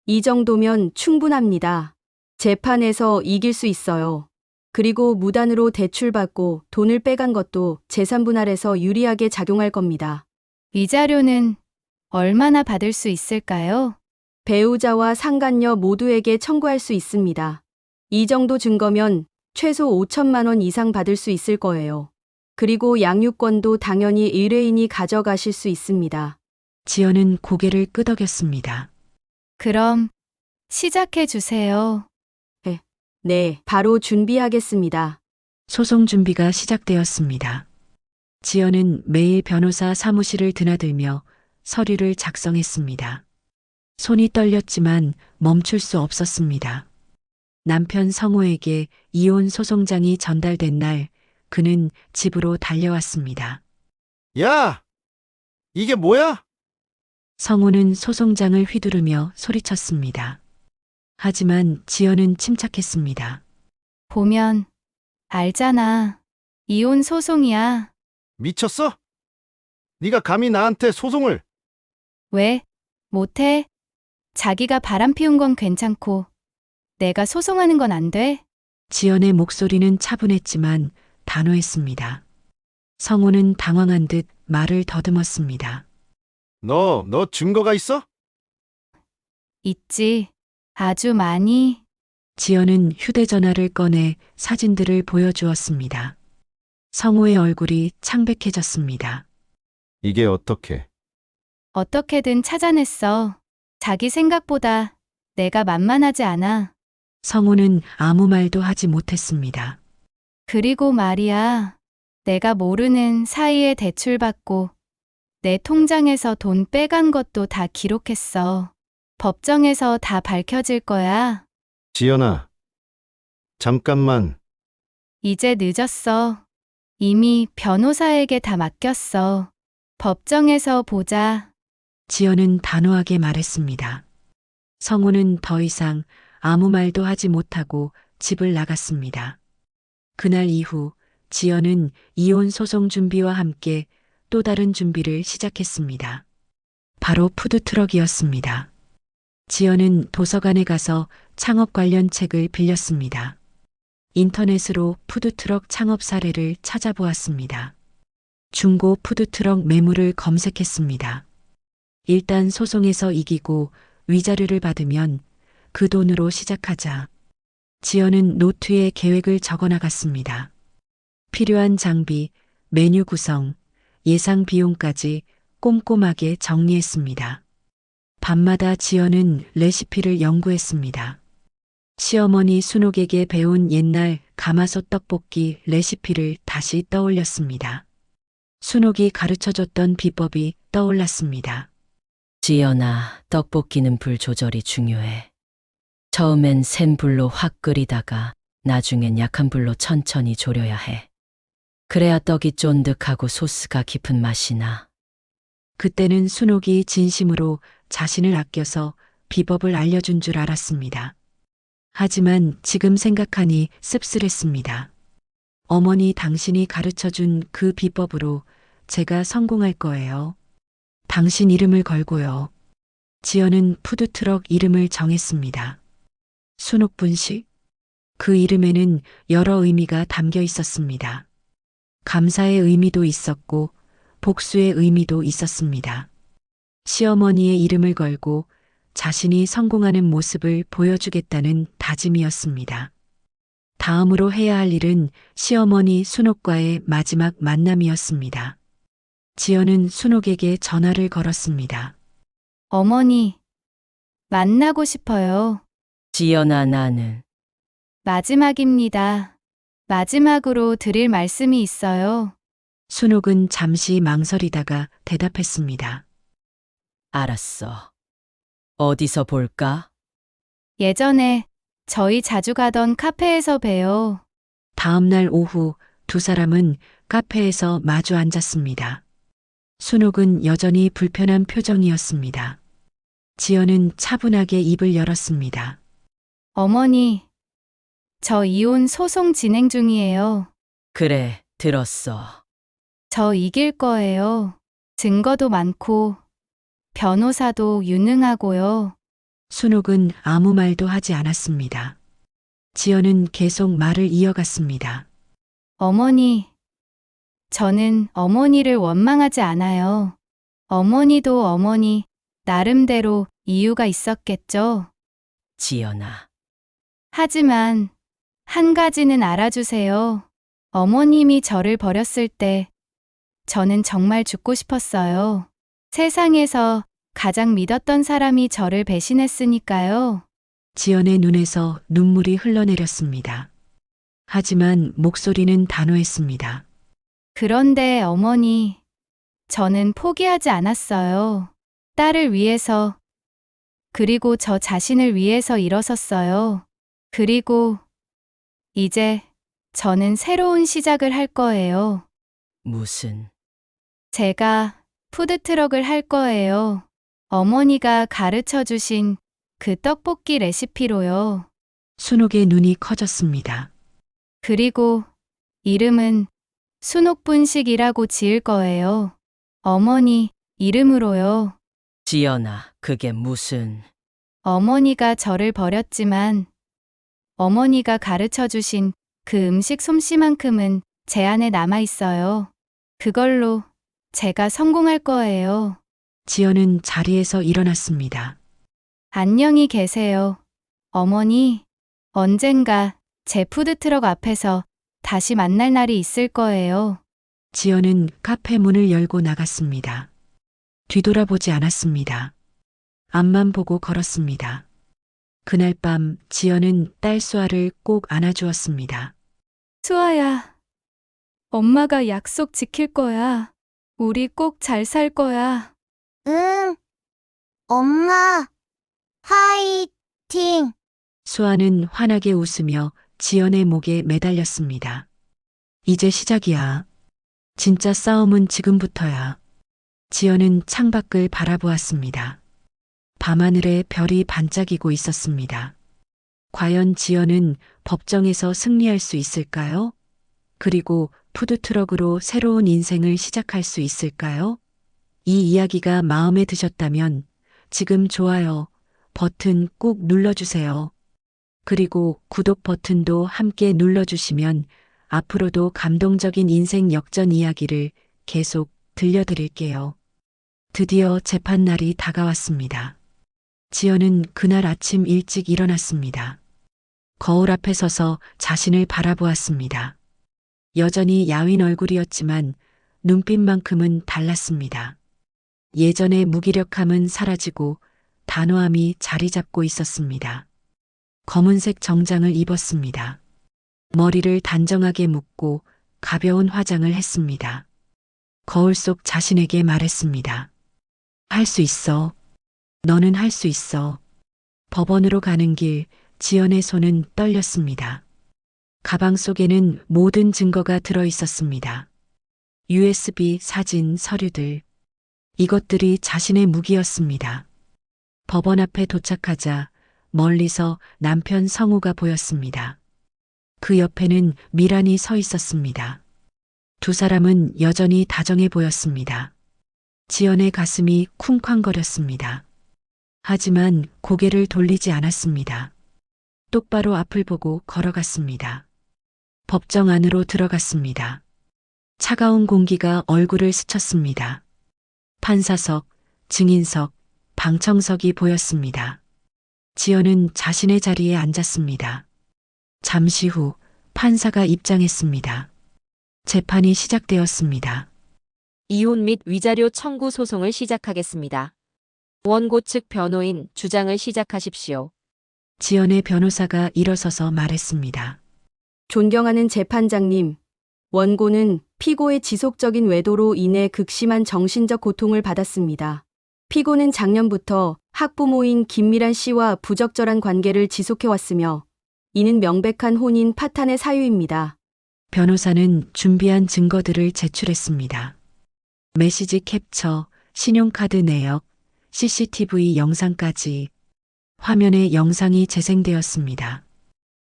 G: 이 정도면 충분합니다. 재판에서 이길 수 있어요. 그리고 무단으로 대출받고 돈을 빼간 것도 재산 분할에서 유리하게 작용할 겁니다.
C: 위자료는 얼마나 받을 수 있을까요?
G: 배우자와 상간녀 모두에게 청구할 수 있습니다. 이 정도 증거면 최소 5천만 원 이상 받을 수 있을 거예요. 그리고 양육권도 당연히 의뢰인이 가져가실 수 있습니다.
A: 지연은 고개를 끄덕였습니다.
C: 그럼 시작해 주세요.
G: 네, 바로 준비하겠습니다.
A: 소송 준비가 시작되었습니다. 지연은 매일 변호사 사무실을 드나들며 서류를 작성했습니다. 손이 떨렸지만 멈출 수 없었습니다. 남편 성호에게 이혼 소송장이 전달된 날 그는 집으로 달려왔습니다.
D: 야! 이게 뭐야?
A: 성호는 소송장을 휘두르며 소리쳤습니다. 하지만 지연은 침착했습니다.
C: 보면 알잖아. 이혼 소송이야.
D: 미쳤어? 네가 감히 나한테 소송을...
C: 왜? 못해? 자기가 바람 피운 건 괜찮고 내가 소송하는 건 안 돼?
A: 지연의 목소리는 차분했지만 단호했습니다. 성호는 당황한 듯 말을 더듬었습니다.
D: 너 증거가 있어?
C: 있지. 아주 많이.
A: 지연은 휴대전화를 꺼내 사진들을 보여주었습니다. 성호의 얼굴이 창백해졌습니다.
D: 이게 어떻게...
C: 어떻게든 찾아냈어. 자기 생각보다 내가 만만하지 않아.
A: 성호는 아무 말도 하지 못했습니다.
C: 그리고 말이야. 내가 모르는 사이에 대출받고 내 통장에서 돈 빼간 것도 다 기록했어. 법정에서 다 밝혀질 거야.
D: 지연아, 잠깐만.
C: 이제 늦었어. 이미 변호사에게 다 맡겼어. 법정에서 보자.
A: 지연은 단호하게 말했습니다. 성호는 더 이상 아무 말도 하지 못하고 집을 나갔습니다. 그날 이후 지연은 이혼 소송 준비와 함께 또 다른 준비를 시작했습니다. 바로 푸드트럭이었습니다. 지연은 도서관에 가서 창업 관련 책을 빌렸습니다. 인터넷으로 푸드트럭 창업 사례를 찾아보았습니다. 중고 푸드트럭 매물을 검색했습니다. 일단 소송에서 이기고 위자료를 받으면 그 돈으로 시작하자. 지연은 노트에 계획을 적어 나갔습니다. 필요한 장비, 메뉴 구성, 예상 비용까지 꼼꼼하게 정리했습니다. 밤마다 지연은 레시피를 연구했습니다. 시어머니 순옥에게 배운 옛날 가마솥 떡볶이 레시피를 다시 떠올렸습니다. 순옥이 가르쳐줬던 비법이 떠올랐습니다.
B: 지연아, 떡볶이는 불 조절이 중요해. 처음엔 센 불로 확 끓이다가 나중엔 약한 불로 천천히 졸여야 해. 그래야 떡이 쫀득하고 소스가 깊은 맛이 나.
A: 그때는 순옥이 진심으로 자신을 아껴서 비법을 알려준 줄 알았습니다. 하지만 지금 생각하니 씁쓸했습니다. 어머니, 당신이 가르쳐준 그 비법으로 제가 성공할 거예요. 당신 이름을 걸고요. 지연은 푸드트럭 이름을 정했습니다. 순옥분식. 그 이름에는 여러 의미가 담겨 있었습니다. 감사의 의미도 있었고 복수의 의미도 있었습니다. 시어머니의 이름을 걸고 자신이 성공하는 모습을 보여주겠다는 다짐이었습니다. 다음으로 해야 할 일은 시어머니 순옥과의 마지막 만남이었습니다. 지연은 순옥에게 전화를 걸었습니다.
C: 어머니, 만나고 싶어요.
B: 지연아, 나는
C: 마지막입니다. 마지막으로 드릴 말씀이 있어요.
A: 순옥은 잠시 망설이다가 대답했습니다.
B: 알았어. 어디서 볼까?
C: 예전에 저희 자주 가던 카페에서 봬요.
A: 다음 날 오후 두 사람은 카페에서 마주 앉았습니다. 순옥은 여전히 불편한 표정이었습니다. 지연은 차분하게 입을 열었습니다.
C: 어머니, 저 이혼 소송 진행 중이에요.
B: 그래, 들었어.
C: 저 이길 거예요. 증거도 많고, 변호사도 유능하고요.
A: 순옥은 아무 말도 하지 않았습니다. 지연은 계속 말을 이어갔습니다.
C: 어머니, 저는 어머니를 원망하지 않아요. 어머니도 어머니 나름대로 이유가 있었겠죠.
B: 지연아,
C: 하지만 한 가지는 알아주세요. 어머님이 저를 버렸을 때 저는 정말 죽고 싶었어요. 세상에서 가장 믿었던 사람이 저를 배신했으니까요.
A: 지연의 눈에서 눈물이 흘러내렸습니다. 하지만 목소리는 단호했습니다.
C: 그런데 어머니, 저는 포기하지 않았어요. 딸을 위해서, 그리고 저 자신을 위해서 일어섰어요. 그리고 이제 저는 새로운 시작을 할 거예요.
B: 무슨,
C: 제가 푸드트럭을 할 거예요. 어머니가 가르쳐 주신 그 떡볶이 레시피로요.
A: 순옥의 눈이 커졌습니다.
C: 그리고 이름은 순옥분식이라고 지을 거예요. 어머니 이름으로요.
B: 지연아, 그게 무슨,
C: 어머니가 저를 버렸지만 어머니가 가르쳐 주신 그 음식 솜씨만큼은 제 안에 남아 있어요. 그걸로 제가 성공할 거예요.
A: 지연은 자리에서 일어났습니다.
C: 안녕히 계세요. 어머니, 언젠가 제 푸드트럭 앞에서 다시 만날 날이 있을 거예요.
A: 지연은 카페 문을 열고 나갔습니다. 뒤돌아보지 않았습니다. 앞만 보고 걸었습니다. 그날 밤 지연은 딸 수아를 꼭 안아주었습니다.
C: 수아야, 엄마가 약속 지킬 거야. 우리 꼭 잘 살 거야.
F: 응. 엄마, 화이팅!
A: 수아는 환하게 웃으며 지연의 목에 매달렸습니다. 이제 시작이야. 진짜 싸움은 지금부터야. 지연은 창밖을 바라보았습니다. 밤하늘에 별이 반짝이고 있었습니다. 과연 지연은 법정에서 승리할 수 있을까요? 그리고 푸드트럭으로 새로운 인생을 시작할 수 있을까요? 이 이야기가 마음에 드셨다면 지금 좋아요 버튼 꾹 눌러주세요. 그리고 구독 버튼도 함께 눌러주시면 앞으로도 감동적인 인생 역전 이야기를 계속 들려드릴게요. 드디어 재판날이 다가왔습니다. 지연은 그날 아침 일찍 일어났습니다. 거울 앞에 서서 자신을 바라보았습니다. 여전히 야윈 얼굴이었지만 눈빛만큼은 달랐습니다. 예전의 무기력함은 사라지고 단호함이 자리 잡고 있었습니다. 검은색 정장을 입었습니다. 머리를 단정하게 묶고 가벼운 화장을 했습니다. 거울 속 자신에게 말했습니다. 할 수 있어. 너는 할 수 있어. 법원으로 가는 길 지연의 손은 떨렸습니다. 가방 속에는 모든 증거가 들어 있었습니다. USB, 사진, 서류들. 이것들이 자신의 무기였습니다. 법원 앞에 도착하자 멀리서 남편 성우가 보였습니다. 그 옆에는 미란이 서 있었습니다. 두 사람은 여전히 다정해 보였습니다. 지연의 가슴이 쿵쾅거렸습니다. 하지만 고개를 돌리지 않았습니다. 똑바로 앞을 보고 걸어갔습니다. 법정 안으로 들어갔습니다. 차가운 공기가 얼굴을 스쳤습니다. 판사석, 증인석, 방청석이 보였습니다. 지연은 자신의 자리에 앉았습니다. 잠시 후 판사가 입장했습니다. 재판이 시작되었습니다.
H: 이혼 및 위자료 청구 소송을 시작하겠습니다. 원고 측 변호인 주장을 시작하십시오.
A: 지연의 변호사가 일어서서 말했습니다.
G: 존경하는 재판장님, 원고는 피고의 지속적인 외도로 인해 극심한 정신적 고통을 받았습니다. 피고는 작년부터 학부모인 김미란 씨와 부적절한 관계를 지속해왔으며 이는 명백한 혼인 파탄의 사유입니다.
A: 변호사는 준비한 증거들을 제출했습니다. 메시지 캡처, 신용카드 내역, CCTV 영상까지. 화면에 영상이 재생되었습니다.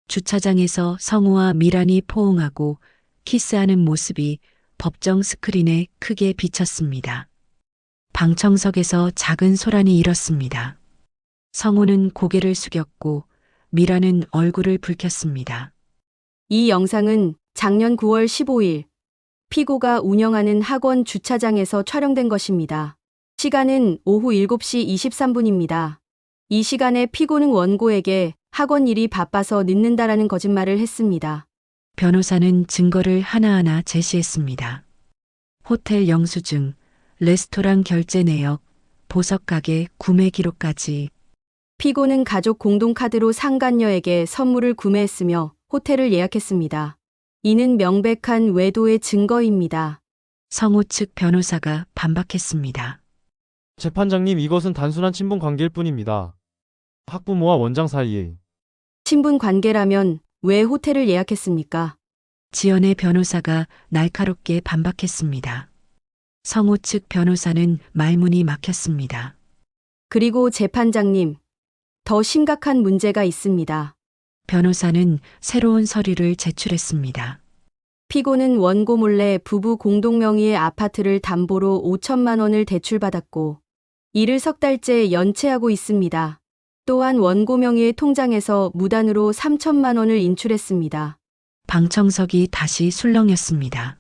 A: 주차장에서 성우와 미란이 포옹하고 키스하는 모습이 법정 스크린에 크게 비쳤습니다. 방청석에서 작은 소란이 일었습니다. 성우는 고개를 숙였고 미란은 얼굴을 붉혔습니다.
G: 이 영상은 작년 9월 15일 피고가 운영하는 학원 주차장에서 촬영된 것입니다. 시간은 오후 7시 23분입니다. 이 시간에 피고는 원고에게 학원 일이 바빠서 늦는다라는 거짓말을 했습니다.
A: 변호사는 증거를 하나하나 제시했습니다. 호텔 영수증, 레스토랑 결제 내역, 보석 가게 구매 기록까지.
G: 피고는 가족 공동카드로 상간녀에게 선물을 구매했으며 호텔을 예약했습니다. 이는 명백한 외도의 증거입니다.
A: 성우 측 변호사가 반박했습니다.
I: 재판장님, 이것은 단순한 친분 관계일 뿐입니다. 학부모와 원장 사이에.
G: 친분 관계라면 왜 호텔을 예약했습니까?
A: 지연의 변호사가 날카롭게 반박했습니다. 성우 측 변호사는 말문이 막혔습니다.
G: 그리고 재판장님, 더 심각한 문제가 있습니다.
A: 변호사는 새로운 서류를 제출했습니다.
G: 피고는 원고 몰래 부부 공동 명의의 아파트를 담보로 5천만 원을 대출받았고 이를 석 달째 연체하고 있습니다. 또한 원고 명의의 통장에서 무단으로 3천만 원을 인출했습니다.
A: 방청석이 다시 술렁였습니다.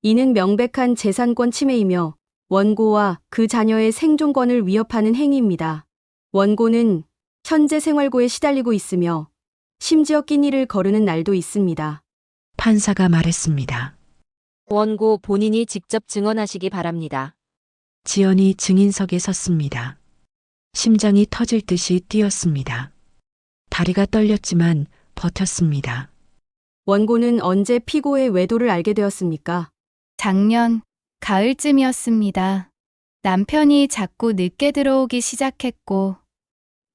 G: 이는 명백한 재산권 침해이며 원고와 그 자녀의 생존권을 위협하는 행위입니다. 원고는 현재 생활고에 시달리고 있으며 심지어 끼니를 거르는 날도 있습니다.
A: 판사가 말했습니다.
H: 원고 본인이 직접 증언하시기 바랍니다.
A: 지연이 증인석에 섰습니다. 심장이 터질 듯이 뛰었습니다. 다리가 떨렸지만 버텼습니다.
G: 원고는 언제 피고의 외도를 알게 되었습니까?
C: 작년 가을쯤이었습니다. 남편이 자꾸 늦게 들어오기 시작했고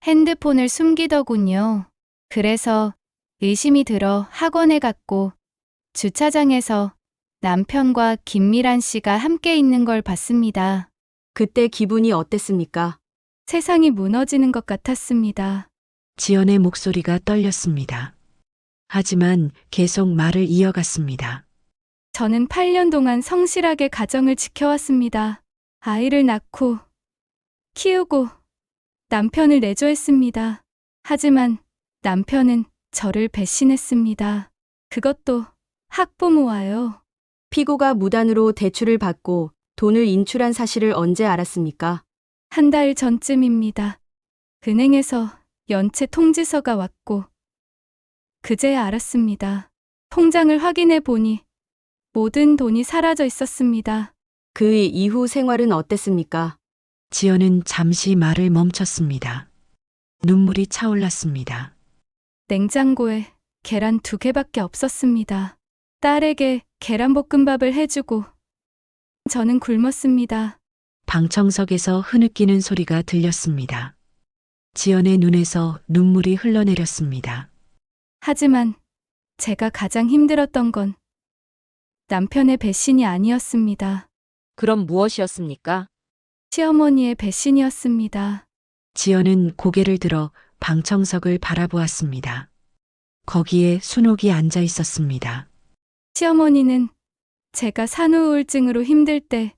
C: 핸드폰을 숨기더군요. 그래서 의심이 들어 학원에 갔고 주차장에서 남편과 김미란 씨가 함께 있는 걸 봤습니다.
G: 그때 기분이 어땠습니까?
C: 세상이 무너지는 것 같았습니다.
A: 지연의 목소리가 떨렸습니다. 하지만 계속 말을 이어갔습니다.
C: 저는 8년 동안 성실하게 가정을 지켜왔습니다. 아이를 낳고 키우고 남편을 내조했습니다. 하지만 남편은 저를 배신했습니다. 그것도 학부모와요.
G: 피고가 무단으로 대출을 받고 돈을 인출한 사실을 언제 알았습니까?
C: 한 달 전쯤입니다. 은행에서 연체 통지서가 왔고 그제야 알았습니다. 통장을 확인해 보니 모든 돈이 사라져 있었습니다.
G: 그 이후 생활은 어땠습니까?
A: 지연은 잠시 말을 멈췄습니다. 눈물이 차올랐습니다.
C: 냉장고에 계란 2개밖에 없었습니다. 딸에게 계란볶음밥을 해주고 저는 굶었습니다.
A: 방청석에서 흐느끼는 소리가 들렸습니다. 지연의 눈에서 눈물이 흘러내렸습니다.
C: 하지만 제가 가장 힘들었던 건 남편의 배신이 아니었습니다.
H: 그럼 무엇이었습니까?
C: 시어머니의 배신이었습니다.
A: 지연은 고개를 들어 방청석을 바라보았습니다. 거기에 순옥이 앉아 있었습니다.
C: 시어머니는 제가 산후우울증으로 힘들 때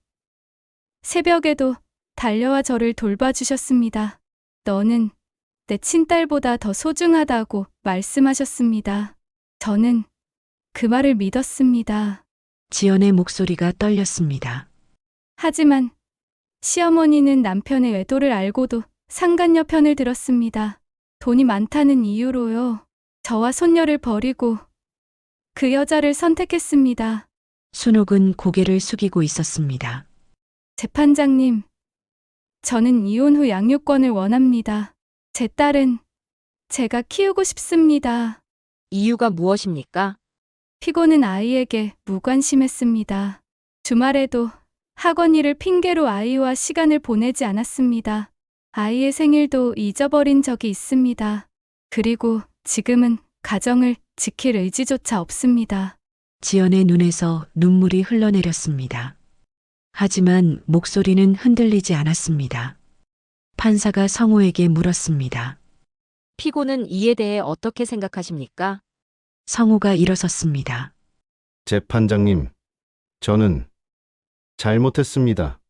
C: 새벽에도 달려와 저를 돌봐주셨습니다. 너는 내 친딸보다 더 소중하다고 말씀하셨습니다. 저는 그 말을 믿었습니다.
A: 지연의 목소리가 떨렸습니다.
C: 하지만 시어머니는 남편의 외도를 알고도 상간녀 편을 들었습니다. 돈이 많다는 이유로요. 저와 손녀를 버리고 그 여자를 선택했습니다.
A: 순옥은 고개를 숙이고 있었습니다.
C: 재판장님, 저는 이혼 후 양육권을 원합니다. 제 딸은 제가 키우고 싶습니다.
H: 이유가 무엇입니까?
C: 피고는 아이에게 무관심했습니다. 주말에도 학원 일을 핑계로 아이와 시간을 보내지 않았습니다. 아이의 생일도 잊어버린 적이 있습니다. 그리고 지금은 가정을 지킬 의지조차 없습니다.
A: 지연의 눈에서 눈물이 흘러내렸습니다. 하지만 목소리는 흔들리지 않았습니다. 판사가 성우에게 물었습니다.
H: 피고는 이에 대해 어떻게 생각하십니까?
A: 성우가 일어섰습니다.
D: 재판장님, 저는 잘못했습니다.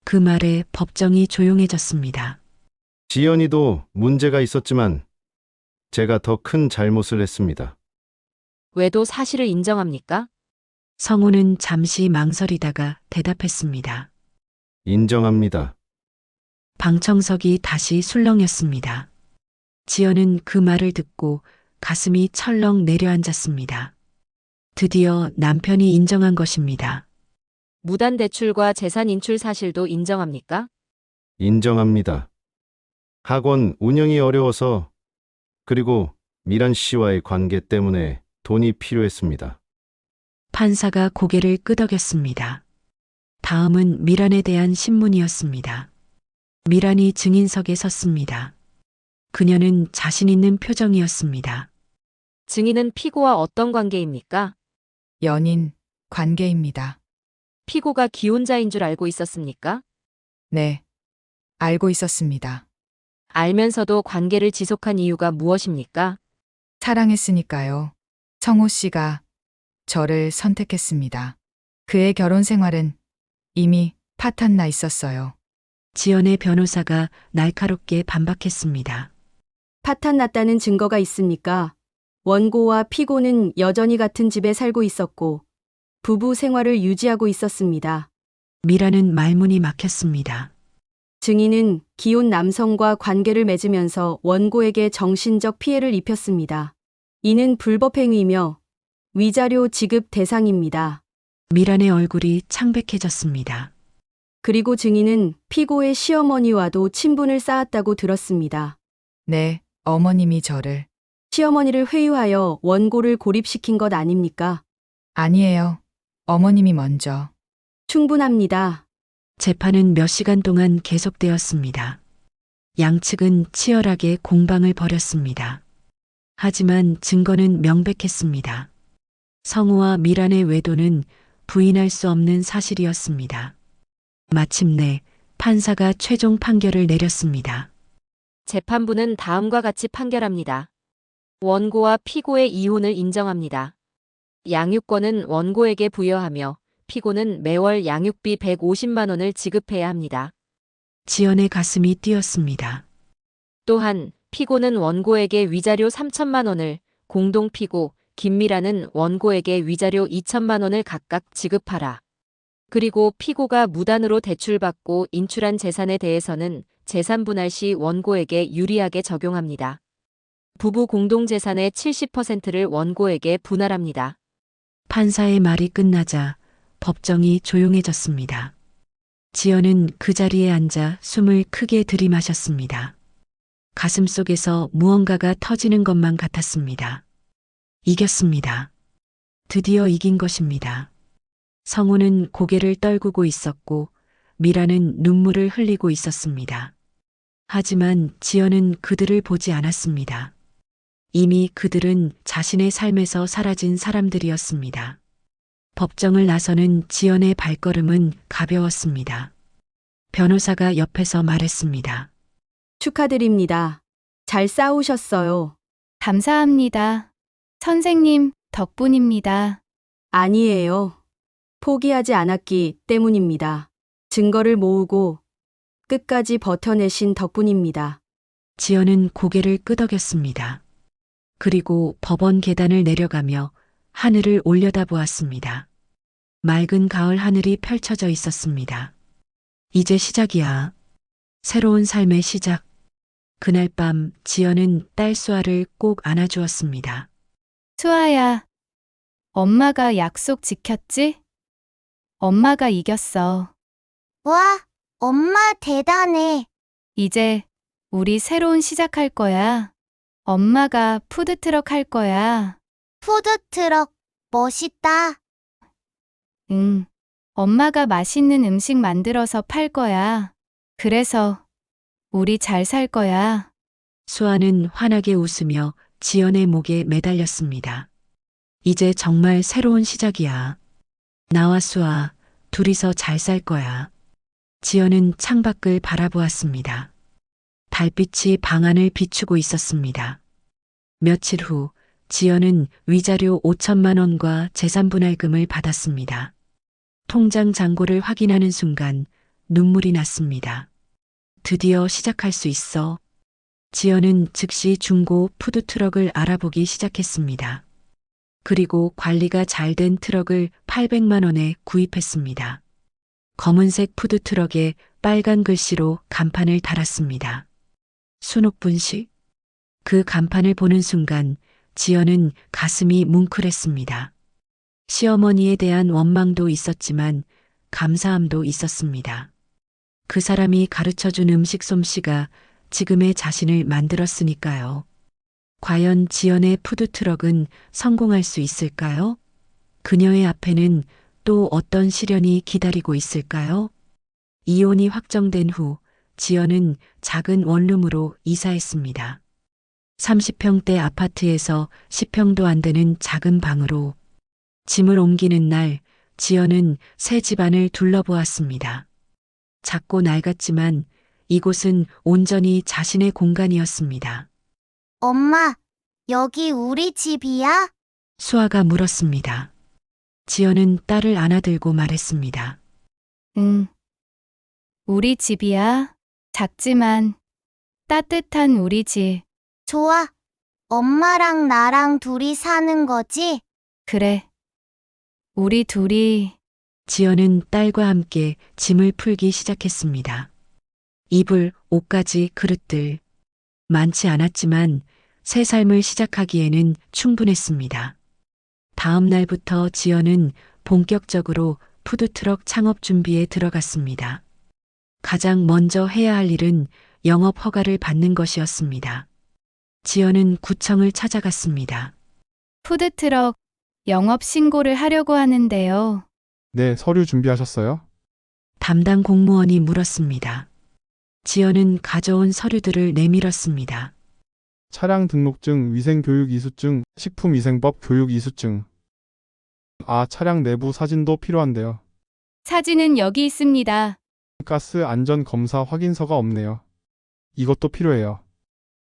A: 그 말에 법정이 조용해졌습니다.
D: 지연이도 문제가 있었지만 제가 더 큰 잘못을 했습니다.
H: 외도 사실을 인정합니까?
A: 성우는 잠시 망설이다가 대답했습니다.
D: 인정합니다.
A: 방청석이 다시 술렁였습니다. 지연은 그 말을 듣고 가슴이 철렁 내려앉았습니다. 드디어 남편이 인정한 것입니다.
H: 무단 대출과 재산 인출 사실도 인정합니까?
D: 인정합니다. 학원 운영이 어려워서 그리고 미란 씨와의 관계 때문에 돈이 필요했습니다.
A: 판사가 고개를 끄덕였습니다. 다음은 미란에 대한 신문이었습니다. 미란이 증인석에 섰습니다. 그녀는 자신 있는 표정이었습니다.
H: 증인은 피고와 어떤 관계입니까?
E: 연인, 관계입니다.
H: 피고가 기혼자인 줄 알고 있었습니까?
E: 네. 알고 있었습니다.
H: 알면서도 관계를 지속한 이유가 무엇입니까?
E: 사랑했으니까요. 성호 씨가 저를 선택했습니다. 그의 결혼 생활은 이미 파탄 나 있었어요.
A: 지연의 변호사가 날카롭게 반박했습니다.
G: 파탄 났다는 증거가 있습니까? 원고와 피고는 여전히 같은 집에 살고 있었고 부부 생활을 유지하고 있었습니다.
A: 미라는 말문이 막혔습니다.
G: 증인은 기혼 남성과 관계를 맺으면서 원고에게 정신적 피해를 입혔습니다. 이는 불법행위이며 위자료 지급 대상입니다.
A: 미란의 얼굴이 창백해졌습니다.
G: 그리고 증인은 피고의 시어머니와도 친분을 쌓았다고 들었습니다.
E: 네, 어머님이 저를.
G: 시어머니를 회유하여 원고를 고립시킨 것 아닙니까?
E: 아니에요. 어머님이 먼저.
G: 충분합니다.
A: 재판은 몇 시간 동안 계속되었습니다. 양측은 치열하게 공방을 벌였습니다. 하지만 증거는 명백했습니다. 성우와 미란의 외도는 부인할 수 없는 사실이었습니다. 마침내 판사가 최종 판결을 내렸습니다.
H: 재판부는 다음과 같이 판결합니다. 원고와 피고의 이혼을 인정합니다. 양육권은 원고에게 부여하며 피고는 매월 양육비 150만 원을 지급해야 합니다.
A: 지연의 가슴이 뛰었습니다.
H: 또한 피고는 원고에게 위자료 3천만 원을, 공동 피고 김미라는 원고에게 위자료 2천만 원을 각각 지급하라. 그리고 피고가 무단으로 대출받고 인출한 재산에 대해서는 재산 분할 시 원고에게 유리하게 적용합니다. 부부 공동재산의 70%를 원고에게 분할합니다.
A: 판사의 말이 끝나자 법정이 조용해졌습니다. 지연은 그 자리에 앉아 숨을 크게 들이마셨습니다. 가슴 속에서 무언가가 터지는 것만 같았습니다. 이겼습니다. 드디어 이긴 것입니다. 성우는 고개를 떨구고 있었고 미라는 눈물을 흘리고 있었습니다. 하지만 지연은 그들을 보지 않았습니다. 이미 그들은 자신의 삶에서 사라진 사람들이었습니다. 법정을 나서는 지연의 발걸음은 가벼웠습니다. 변호사가 옆에서 말했습니다.
G: 축하드립니다. 잘 싸우셨어요.
C: 감사합니다. 선생님 덕분입니다.
G: 아니에요. 포기하지 않았기 때문입니다. 증거를 모으고 끝까지 버텨내신 덕분입니다.
A: 지연은 고개를 끄덕였습니다. 그리고 법원 계단을 내려가며 하늘을 올려다보았습니다. 맑은 가을 하늘이 펼쳐져 있었습니다. 이제 시작이야. 새로운 삶의 시작. 그날 밤 지연은 딸 수아를 꼭 안아주었습니다.
C: 수아야, 엄마가 약속 지켰지? 엄마가 이겼어.
F: 와, 엄마 대단해.
C: 이제 우리 새로운 시작할 거야. 엄마가 푸드트럭 할 거야.
F: 푸드트럭, 멋있다.
C: 응. 엄마가 맛있는 음식 만들어서 팔 거야. 그래서 우리 잘 살 거야.
A: 수아는 환하게 웃으며 지연의 목에 매달렸습니다. 이제 정말 새로운 시작이야. 나와 수아, 둘이서 잘 살 거야. 지연은 창밖을 바라보았습니다. 달빛이 방 안을 비추고 있었습니다. 며칠 후 지연은 위자료 5천만 원과 재산분할금을 받았습니다. 통장 잔고를 확인하는 순간 눈물이 났습니다. 드디어 시작할 수 있어. 지연은 즉시 중고 푸드트럭을 알아보기 시작했습니다. 그리고 관리가 잘 된 트럭을 800만 원에 구입했습니다. 검은색 푸드트럭에 빨간 글씨로 간판을 달았습니다. 순옥분식. 그 간판을 보는 순간 지연은 가슴이 뭉클했습니다. 시어머니에 대한 원망도 있었지만 감사함도 있었습니다. 그 사람이 가르쳐준 음식 솜씨가 지금의 자신을 만들었으니까요. 과연 지연의 푸드트럭은 성공할 수 있을까요? 그녀의 앞에는 또 어떤 시련이 기다리고 있을까요? 이혼이 확정된 후 지연은 작은 원룸으로 이사했습니다. 30평대 아파트에서 10평도 안 되는 작은 방으로 짐을 옮기는 날 지연은 새 집안을 둘러보았습니다. 작고 낡았지만 이곳은 온전히 자신의 공간이었습니다.
F: 엄마, 여기 우리 집이야?
A: 수아가 물었습니다. 지연은 딸을 안아들고 말했습니다.
C: 응. 우리 집이야. 작지만 따뜻한 우리 집.
F: 좋아. 엄마랑 나랑 둘이 사는 거지?
C: 그래. 우리 둘이
A: 지연은 딸과 함께 짐을 풀기 시작했습니다. 이불, 옷가지, 그릇들. 많지 않았지만 새 삶을 시작하기에는 충분했습니다. 다음 날부터 지연은 본격적으로 푸드트럭 창업 준비에 들어갔습니다. 가장 먼저 해야 할 일은 영업 허가를 받는 것이었습니다. 지연은 구청을 찾아갔습니다.
C: 푸드트럭 영업 신고를 하려고 하는데요.
I: 네, 서류 준비하셨어요?
A: 담당 공무원이 물었습니다. 지연은 가져온 서류들을 내밀었습니다.
I: 차량 등록증, 위생교육 이수증, 식품위생법 교육 이수증. 차량 내부 사진도 필요한데요.
C: 사진은 여기 있습니다.
I: 가스 안전 검사 확인서가 없네요. 이것도 필요해요.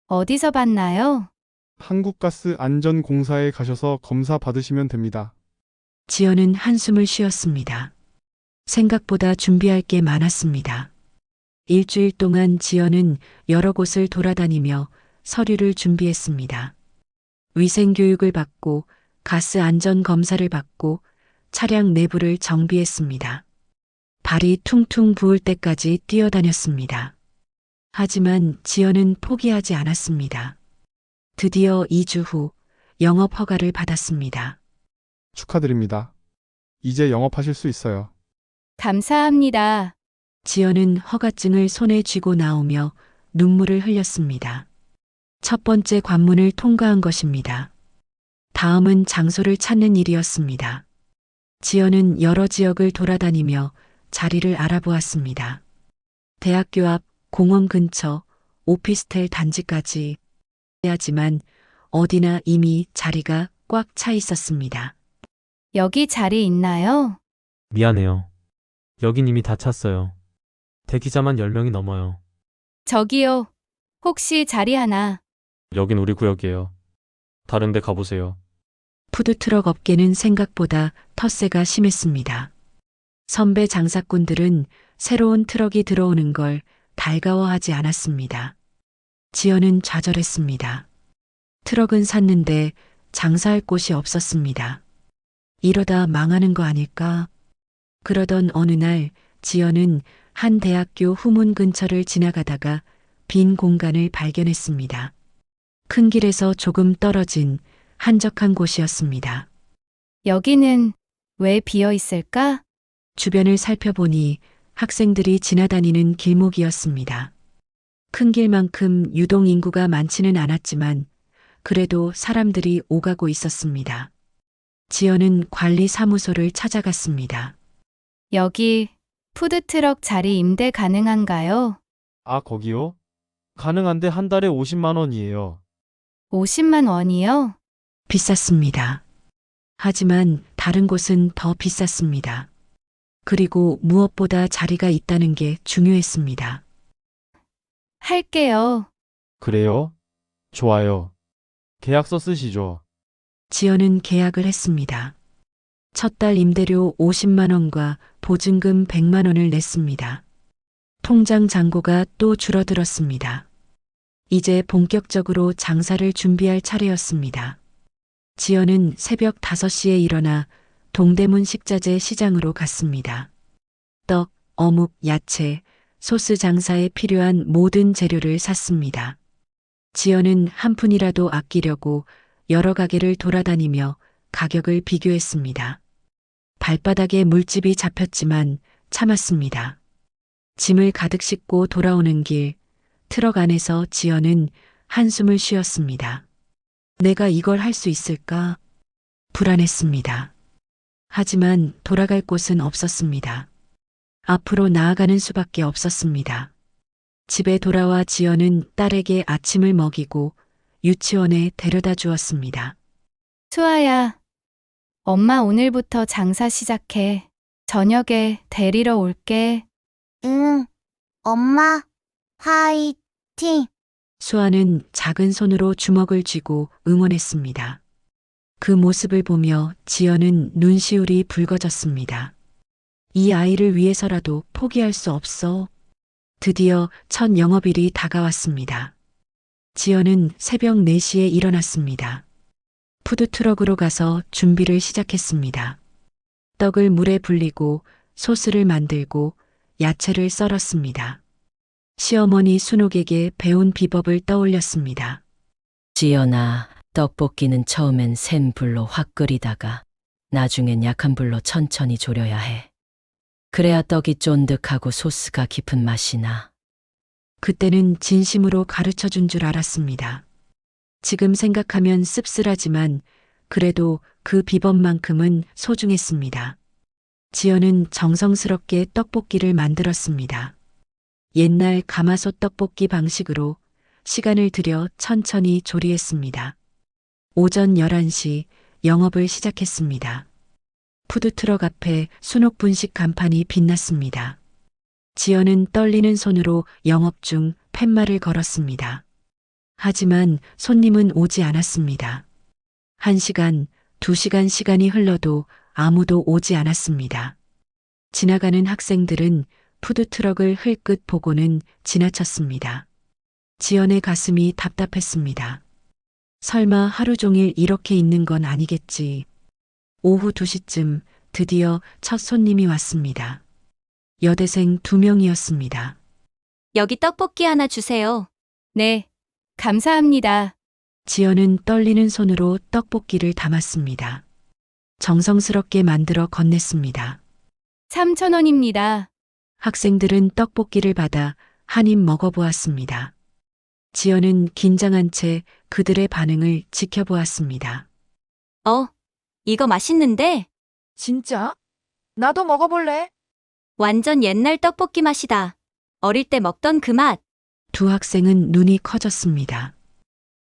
C: 어디서 봤나요?
I: 한국가스안전공사에 가셔서 검사 받으시면 됩니다.
A: 지연은 한숨을 쉬었습니다. 생각보다 준비할 게 많았습니다. 일주일 동안 지연은 여러 곳을 돌아다니며 서류를 준비했습니다. 위생교육을 받고 가스 안전 검사를 받고 차량 내부를 정비했습니다. 발이 퉁퉁 부을 때까지 뛰어다녔습니다. 하지만 지연은 포기하지 않았습니다. 드디어 2주 후 영업 허가를 받았습니다.
I: 축하드립니다. 이제 영업하실 수 있어요.
C: 감사합니다.
A: 지연은 허가증을 손에 쥐고 나오며 눈물을 흘렸습니다. 첫 번째 관문을 통과한 것입니다. 다음은 장소를 찾는 일이었습니다. 지연은 여러 지역을 돌아다니며 자리를 알아보았습니다. 대학교 앞, 공원 근처, 오피스텔 단지까지. 하지만 어디나 이미 자리가 꽉 차 있었습니다.
C: 여기 자리 있나요?
J: 미안해요. 여긴 이미 다 찼어요. 대기자만 10명이 넘어요.
C: 저기요. 혹시 자리 하나?
J: 여긴 우리 구역이에요. 다른 데 가보세요.
A: 푸드트럭 업계는 생각보다 텃세가 심했습니다. 선배 장사꾼들은 새로운 트럭이 들어오는 걸 달가워하지 않았습니다. 지연은 좌절했습니다. 트럭은 샀는데 장사할 곳이 없었습니다. 이러다 망하는 거 아닐까? 그러던 어느 날 지연은 한 대학교 후문 근처를 지나가다가 빈 공간을 발견했습니다. 큰 길에서 조금 떨어진 한적한 곳이었습니다.
C: 여기는 왜 비어 있을까?
A: 주변을 살펴보니 학생들이 지나다니는 길목이었습니다. 큰 길만큼 유동 인구가 많지는 않았지만 그래도 사람들이 오가고 있었습니다. 지연은 관리사무소를 찾아갔습니다.
C: 여기 푸드트럭 자리 임대 가능한가요?
I: 아, 거기요? 가능한데 한 달에 50만 원이에요.
C: 50만 원이요?
A: 비쌌습니다. 하지만 다른 곳은 더 비쌌습니다. 그리고 무엇보다 자리가 있다는 게 중요했습니다.
C: 할게요.
I: 그래요? 좋아요. 계약서 쓰시죠.
A: 지연은 계약을 했습니다. 첫 달 임대료 50만 원과 보증금 100만 원을 냈습니다. 통장 잔고가 또 줄어들었습니다. 이제 본격적으로 장사를 준비할 차례였습니다. 지연은 새벽 5시에 일어나 동대문 식자재 시장으로 갔습니다. 떡, 어묵, 야채, 소스 장사에 필요한 모든 재료를 샀습니다. 지연은 한 푼이라도 아끼려고 여러 가게를 돌아다니며 가격을 비교했습니다. 발바닥에 물집이 잡혔지만 참았습니다. 짐을 가득 싣고 돌아오는 길, 트럭 안에서 지연은 한숨을 쉬었습니다. 내가 이걸 할 수 있을까? 불안했습니다. 하지만 돌아갈 곳은 없었습니다. 앞으로 나아가는 수밖에 없었습니다. 집에 돌아와 지연은 딸에게 아침을 먹이고 유치원에 데려다 주었습니다.
C: 수아야, 엄마 오늘부터 장사 시작해. 저녁에 데리러 올게.
F: 응, 엄마, 화이팅!
A: 수아는 작은 손으로 주먹을 쥐고 응원했습니다. 그 모습을 보며 지연은 눈시울이 붉어졌습니다. 이 아이를 위해서라도 포기할 수 없어. 드디어 첫 영업일이 다가왔습니다. 지연은 새벽 4시에 일어났습니다. 푸드트럭으로 가서 준비를 시작했습니다. 떡을 물에 불리고 소스를 만들고 야채를 썰었습니다. 시어머니 순옥에게 배운 비법을 떠올렸습니다.
B: 지연아, 떡볶이는 처음엔 센 불로 확 끓이다가 나중엔 약한 불로 천천히 졸여야 해. 그래야 떡이 쫀득하고 소스가 깊은 맛이 나.
A: 그때는 진심으로 가르쳐 준 줄 알았습니다. 지금 생각하면 씁쓸하지만 그래도 그 비법만큼은 소중했습니다. 지연은 정성스럽게 떡볶이를 만들었습니다. 옛날 가마솥 떡볶이 방식으로 시간을 들여 천천히 조리했습니다. 오전 11시 영업을 시작했습니다. 푸드트럭 앞에 순옥 분식 간판이 빛났습니다. 지연은 떨리는 손으로 영업 중 팻말을 걸었습니다. 하지만 손님은 오지 않았습니다. 1시간, 2시간 시간이 흘러도 아무도 오지 않았습니다. 지나가는 학생들은 푸드트럭을 흘끗 보고는 지나쳤습니다. 지연의 가슴이 답답했습니다. 설마 하루 종일 이렇게 있는 건 아니겠지. 오후 2시쯤 드디어 첫 손님이 왔습니다. 여대생 2명이었습니다.
G: 여기 떡볶이 하나 주세요.
C: 네, 감사합니다.
A: 지연은 떨리는 손으로 떡볶이를 담았습니다. 정성스럽게 만들어 건넸습니다.
C: 3,000원입니다.
A: 학생들은 떡볶이를 받아 한 입 먹어보았습니다. 지연은 긴장한 채 그들의 반응을 지켜보았습니다.
G: 이거 맛있는데?
K: 진짜? 나도 먹어볼래?
G: 완전 옛날 떡볶이 맛이다. 어릴 때 먹던 그 맛.
A: 두 학생은 눈이 커졌습니다.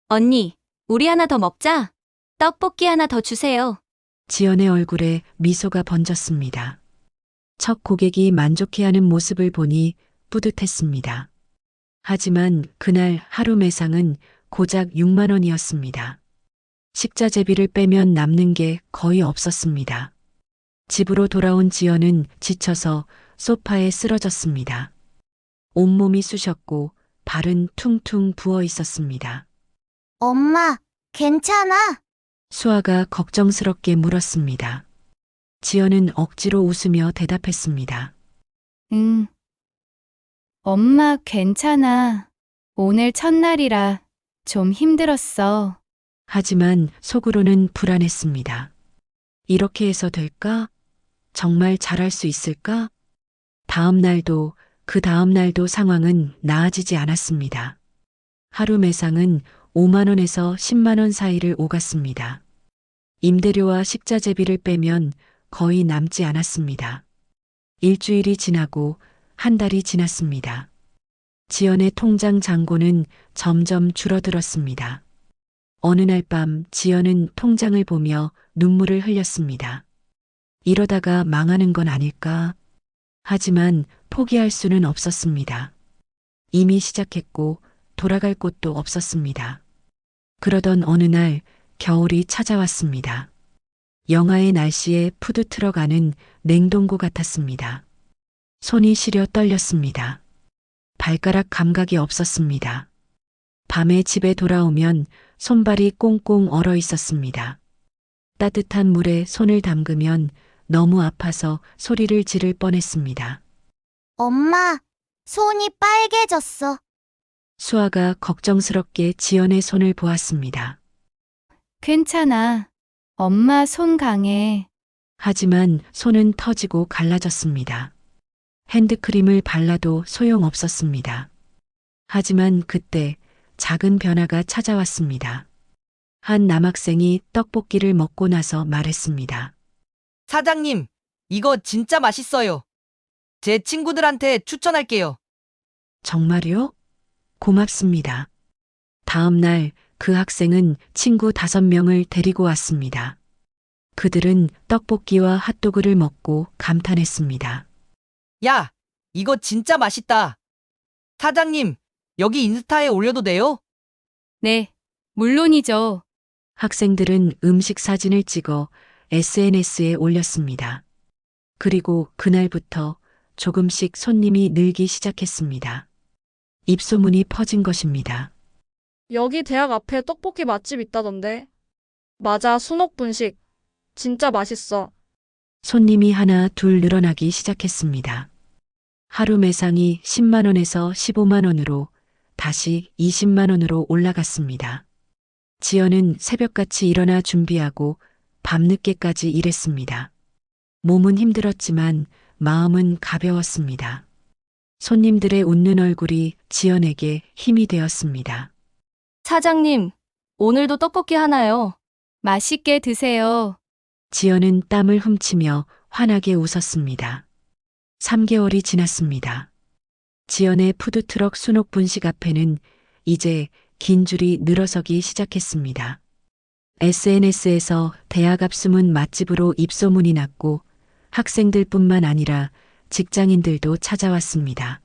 G: 언니, 우리 하나 더 먹자. 떡볶이 하나 더 주세요.
A: 지연의 얼굴에 미소가 번졌습니다. 첫 고객이 만족해하는 모습을 보니 뿌듯했습니다. 하지만 그날 하루 매상은 고작 6만 원이었습니다. 식자재비를 빼면 남는 게 거의 없었습니다. 집으로 돌아온 지연은 지쳐서 소파에 쓰러졌습니다. 온몸이 쑤셨고 발은 퉁퉁 부어 있었습니다.
F: 엄마, 괜찮아?
A: 수아가 걱정스럽게 물었습니다. 지연은 억지로 웃으며 대답했습니다.
C: 응. 엄마, 괜찮아. 오늘 첫날이라 좀 힘들었어.
A: 하지만 속으로는 불안했습니다. 이렇게 해서 될까? 정말 잘할 수 있을까? 다음 날도 그 다음 날도 상황은 나아지지 않았습니다. 하루 매상은 5만 원에서 10만 원 사이를 오갔습니다. 임대료와 식자재비를 빼면 거의 남지 않았습니다. 일주일이 지나고 한 달이 지났습니다. 지연의 통장 잔고는 점점 줄어들었습니다. 어느 날 밤 지연은 통장을 보며 눈물을 흘렸습니다. 이러다가 망하는 건 아닐까? 하지만 포기할 수는 없었습니다. 이미 시작했고 돌아갈 곳도 없었습니다. 그러던 어느 날 겨울이 찾아왔습니다. 영하의 날씨에 푸드트럭 안은 냉동고 같았습니다. 손이 시려 떨렸습니다. 발가락 감각이 없었습니다. 밤에 집에 돌아오면 손발이 꽁꽁 얼어 있었습니다. 따뜻한 물에 손을 담그면 너무 아파서 소리를 지를 뻔했습니다.
F: 엄마, 손이 빨개졌어.
A: 수아가 걱정스럽게 지연의 손을 보았습니다.
C: 괜찮아. 엄마 손 강해.
A: 하지만 손은 터지고 갈라졌습니다. 핸드크림을 발라도 소용없었습니다. 하지만 그때 작은 변화가 찾아왔습니다. 한 남학생이 떡볶이를 먹고 나서 말했습니다.
K: 사장님, 이거 진짜 맛있어요. 제 친구들한테 추천할게요.
A: 정말요? 고맙습니다. 다음 날 그 학생은 친구 5명을 데리고 왔습니다. 그들은 떡볶이와 핫도그를 먹고 감탄했습니다.
K: 야, 이거 진짜 맛있다. 사장님, 여기 인스타에 올려도 돼요?
C: 네, 물론이죠.
A: 학생들은 음식 사진을 찍어 SNS에 올렸습니다. 그리고 그날부터 조금씩 손님이 늘기 시작했습니다. 입소문이 퍼진 것입니다.
L: 여기 대학 앞에 떡볶이 맛집 있다던데. 맞아, 순옥분식. 진짜 맛있어.
A: 손님이 하나 둘 늘어나기 시작했습니다. 하루 매상이 10만 원에서 15만 원으로 다시 20만 원으로 올라갔습니다. 지연은 새벽같이 일어나 준비하고 밤늦게까지 일했습니다. 몸은 힘들었지만 마음은 가벼웠습니다. 손님들의 웃는 얼굴이 지연에게 힘이 되었습니다.
G: 사장님, 오늘도 떡볶이 하나요?
C: 맛있게 드세요.
A: 지연은 땀을 훔치며 환하게 웃었습니다. 3개월이 지났습니다. 지연의 푸드트럭 순옥분식 앞에는 이제 긴 줄이 늘어서기 시작했습니다. SNS에서 대학 앞 숨은 맛집으로 입소문이 났고 학생들뿐만 아니라 직장인들도 찾아왔습니다.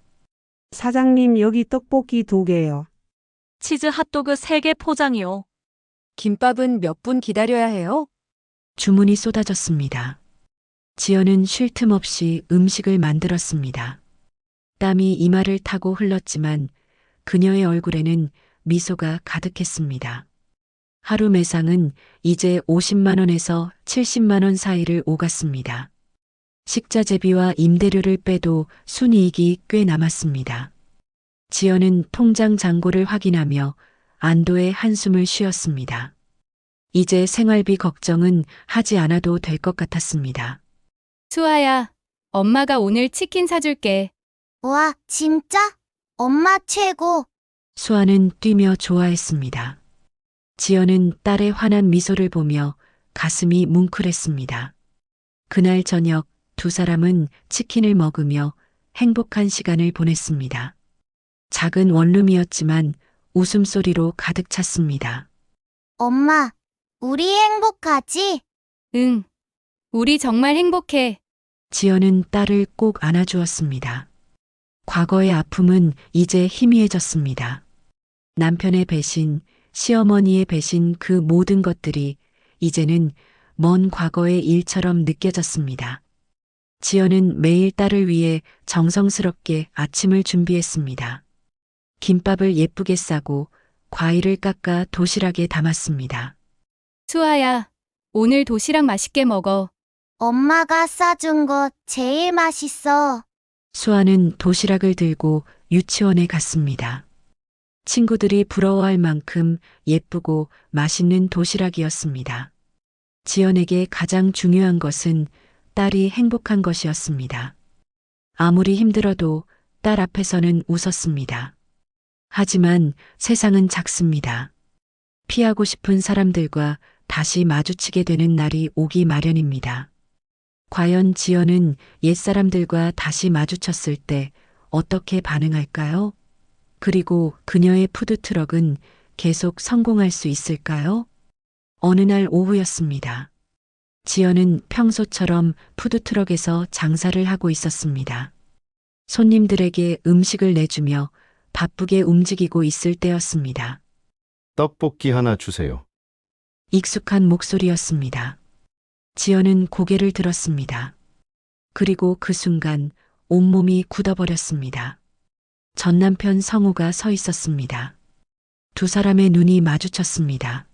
M: 사장님, 여기 떡볶이 2개요.
G: 치즈 핫도그 3개 포장이요.
K: 김밥은 몇 분 기다려야 해요?
A: 주문이 쏟아졌습니다. 지연은 쉴 틈 없이 음식을 만들었습니다. 땀이 이마를 타고 흘렀지만 그녀의 얼굴에는 미소가 가득했습니다. 하루 매상은 이제 50만 원에서 70만 원 사이를 오갔습니다. 식자재비와 임대료를 빼도 순이익이 꽤 남았습니다. 지연은 통장 잔고를 확인하며 안도의 한숨을 쉬었습니다. 이제 생활비 걱정은 하지 않아도 될 것 같았습니다.
C: 수아야, 엄마가 오늘 치킨 사줄게.
F: 와, 진짜? 엄마 최고.
A: 수아는 뛰며 좋아했습니다. 지연은 딸의 환한 미소를 보며 가슴이 뭉클했습니다. 그날 저녁 2사람은 치킨을 먹으며 행복한 시간을 보냈습니다. 작은 원룸이었지만 웃음소리로 가득 찼습니다.
F: 엄마, 우리 행복하지?
C: 응. 우리 정말 행복해.
A: 지연은 딸을 꼭 안아주었습니다. 과거의 아픔은 이제 희미해졌습니다. 남편의 배신, 시어머니의 배신 그 모든 것들이 이제는 먼 과거의 일처럼 느껴졌습니다. 지연은 매일 딸을 위해 정성스럽게 아침을 준비했습니다. 김밥을 예쁘게 싸고 과일을 깎아 도시락에 담았습니다.
C: 수아야, 오늘 도시락 맛있게 먹어.
F: 엄마가 싸준 거 제일 맛있어.
A: 수아는 도시락을 들고 유치원에 갔습니다. 친구들이 부러워할 만큼 예쁘고 맛있는 도시락이었습니다. 지연에게 가장 중요한 것은 딸이 행복한 것이었습니다. 아무리 힘들어도 딸 앞에서는 웃었습니다. 하지만 세상은 작습니다. 피하고 싶은 사람들과 다시 마주치게 되는 날이 오기 마련입니다. 과연 지연은 옛사람들과 다시 마주쳤을 때 어떻게 반응할까요? 그리고 그녀의 푸드트럭은 계속 성공할 수 있을까요? 어느 날 오후였습니다. 지연은 평소처럼 푸드트럭에서 장사를 하고 있었습니다. 손님들에게 음식을 내주며 바쁘게 움직이고 있을 때였습니다.
D: 떡볶이 하나 주세요.
A: 익숙한 목소리였습니다. 지연은 고개를 들었습니다. 그리고 그 순간 온몸이 굳어버렸습니다. 전 남편 성우가 서 있었습니다. 두 사람의 눈이 마주쳤습니다.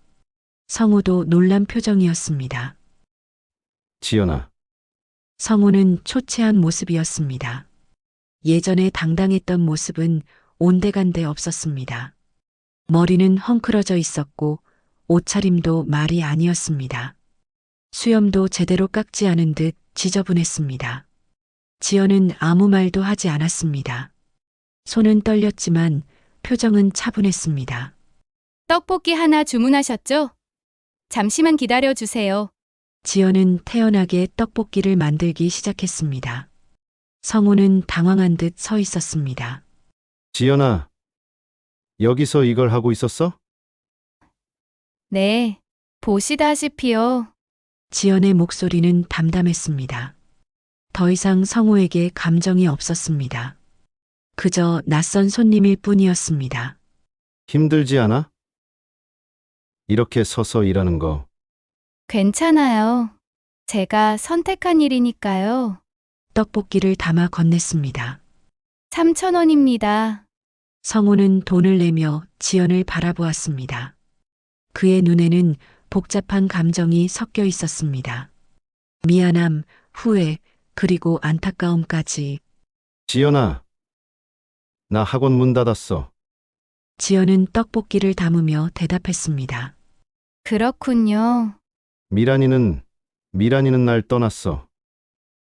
A: 성우도 놀란 표정이었습니다.
D: 지연아,
A: 성우는 초췌한 모습이었습니다. 예전에 당당했던 모습은 온데간데 없었습니다. 머리는 헝클어져 있었고 옷차림도 말이 아니었습니다. 수염도 제대로 깎지 않은 듯 지저분했습니다. 지연은 아무 말도 하지 않았습니다. 손은 떨렸지만 표정은 차분했습니다.
C: 떡볶이 하나 주문하셨죠? 잠시만 기다려 주세요.
A: 지연은 태연하게 떡볶이를 만들기 시작했습니다. 성우는 당황한 듯 서 있었습니다.
D: 지연아, 여기서 이걸 하고 있었어?
C: 네, 보시다시피요.
A: 지연의 목소리는 담담했습니다. 더 이상 성우에게 감정이 없었습니다. 그저 낯선 손님일 뿐이었습니다.
D: 힘들지 않아? 이렇게 서서 일하는 거.
C: 괜찮아요. 제가 선택한 일이니까요.
A: 떡볶이를 담아 건넸습니다.
C: 3,000원입니다.
A: 성우는 돈을 내며 지연을 바라보았습니다. 그의 눈에는 복잡한 감정이 섞여 있었습니다. 미안함, 후회, 그리고 안타까움까지.
D: 지연아, 나 학원 문 닫았어.
A: 지연은 떡볶이를 담으며 대답했습니다.
C: 그렇군요.
D: 미란이는 날 떠났어.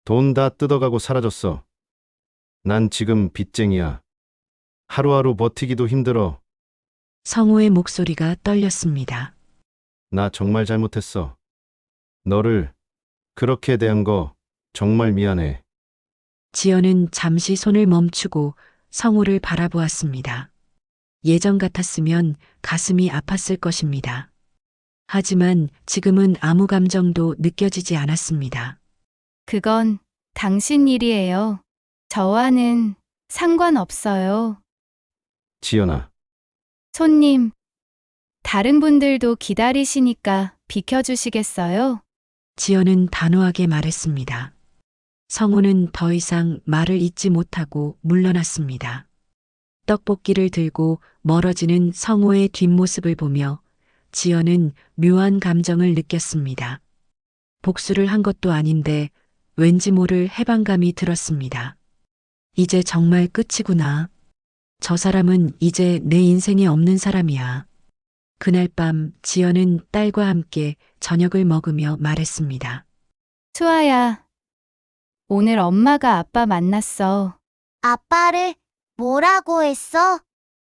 D: 돈 다 뜯어가고 사라졌어. 난 지금 빚쟁이야. 하루하루 버티기도 힘들어.
A: 성우의 목소리가 떨렸습니다.
D: 나 정말 잘못했어. 너를 그렇게 대한 거 정말 미안해.
A: 지연은 잠시 손을 멈추고 성우를 바라보았습니다. 예전 같았으면 가슴이 아팠을 것입니다. 하지만 지금은 아무 감정도 느껴지지 않았습니다.
C: 그건 당신 일이에요. 저와는 상관없어요.
D: 지연아,
C: 손님, 다른 분들도 기다리시니까 비켜주시겠어요?
A: 지연은 단호하게 말했습니다. 성우는 더 이상 말을 잇지 못하고 물러났습니다. 떡볶이를 들고 멀어지는 성우의 뒷모습을 보며 지연은 묘한 감정을 느꼈습니다. 복수를 한 것도 아닌데 왠지 모를 해방감이 들었습니다. 이제 정말 끝이구나. 저 사람은 이제 내 인생에 없는 사람이야. 그날 밤 지연은 딸과 함께 저녁을 먹으며 말했습니다.
C: 수아야, 오늘 엄마가 아빠 만났어.
F: 아빠를 뭐라고 했어?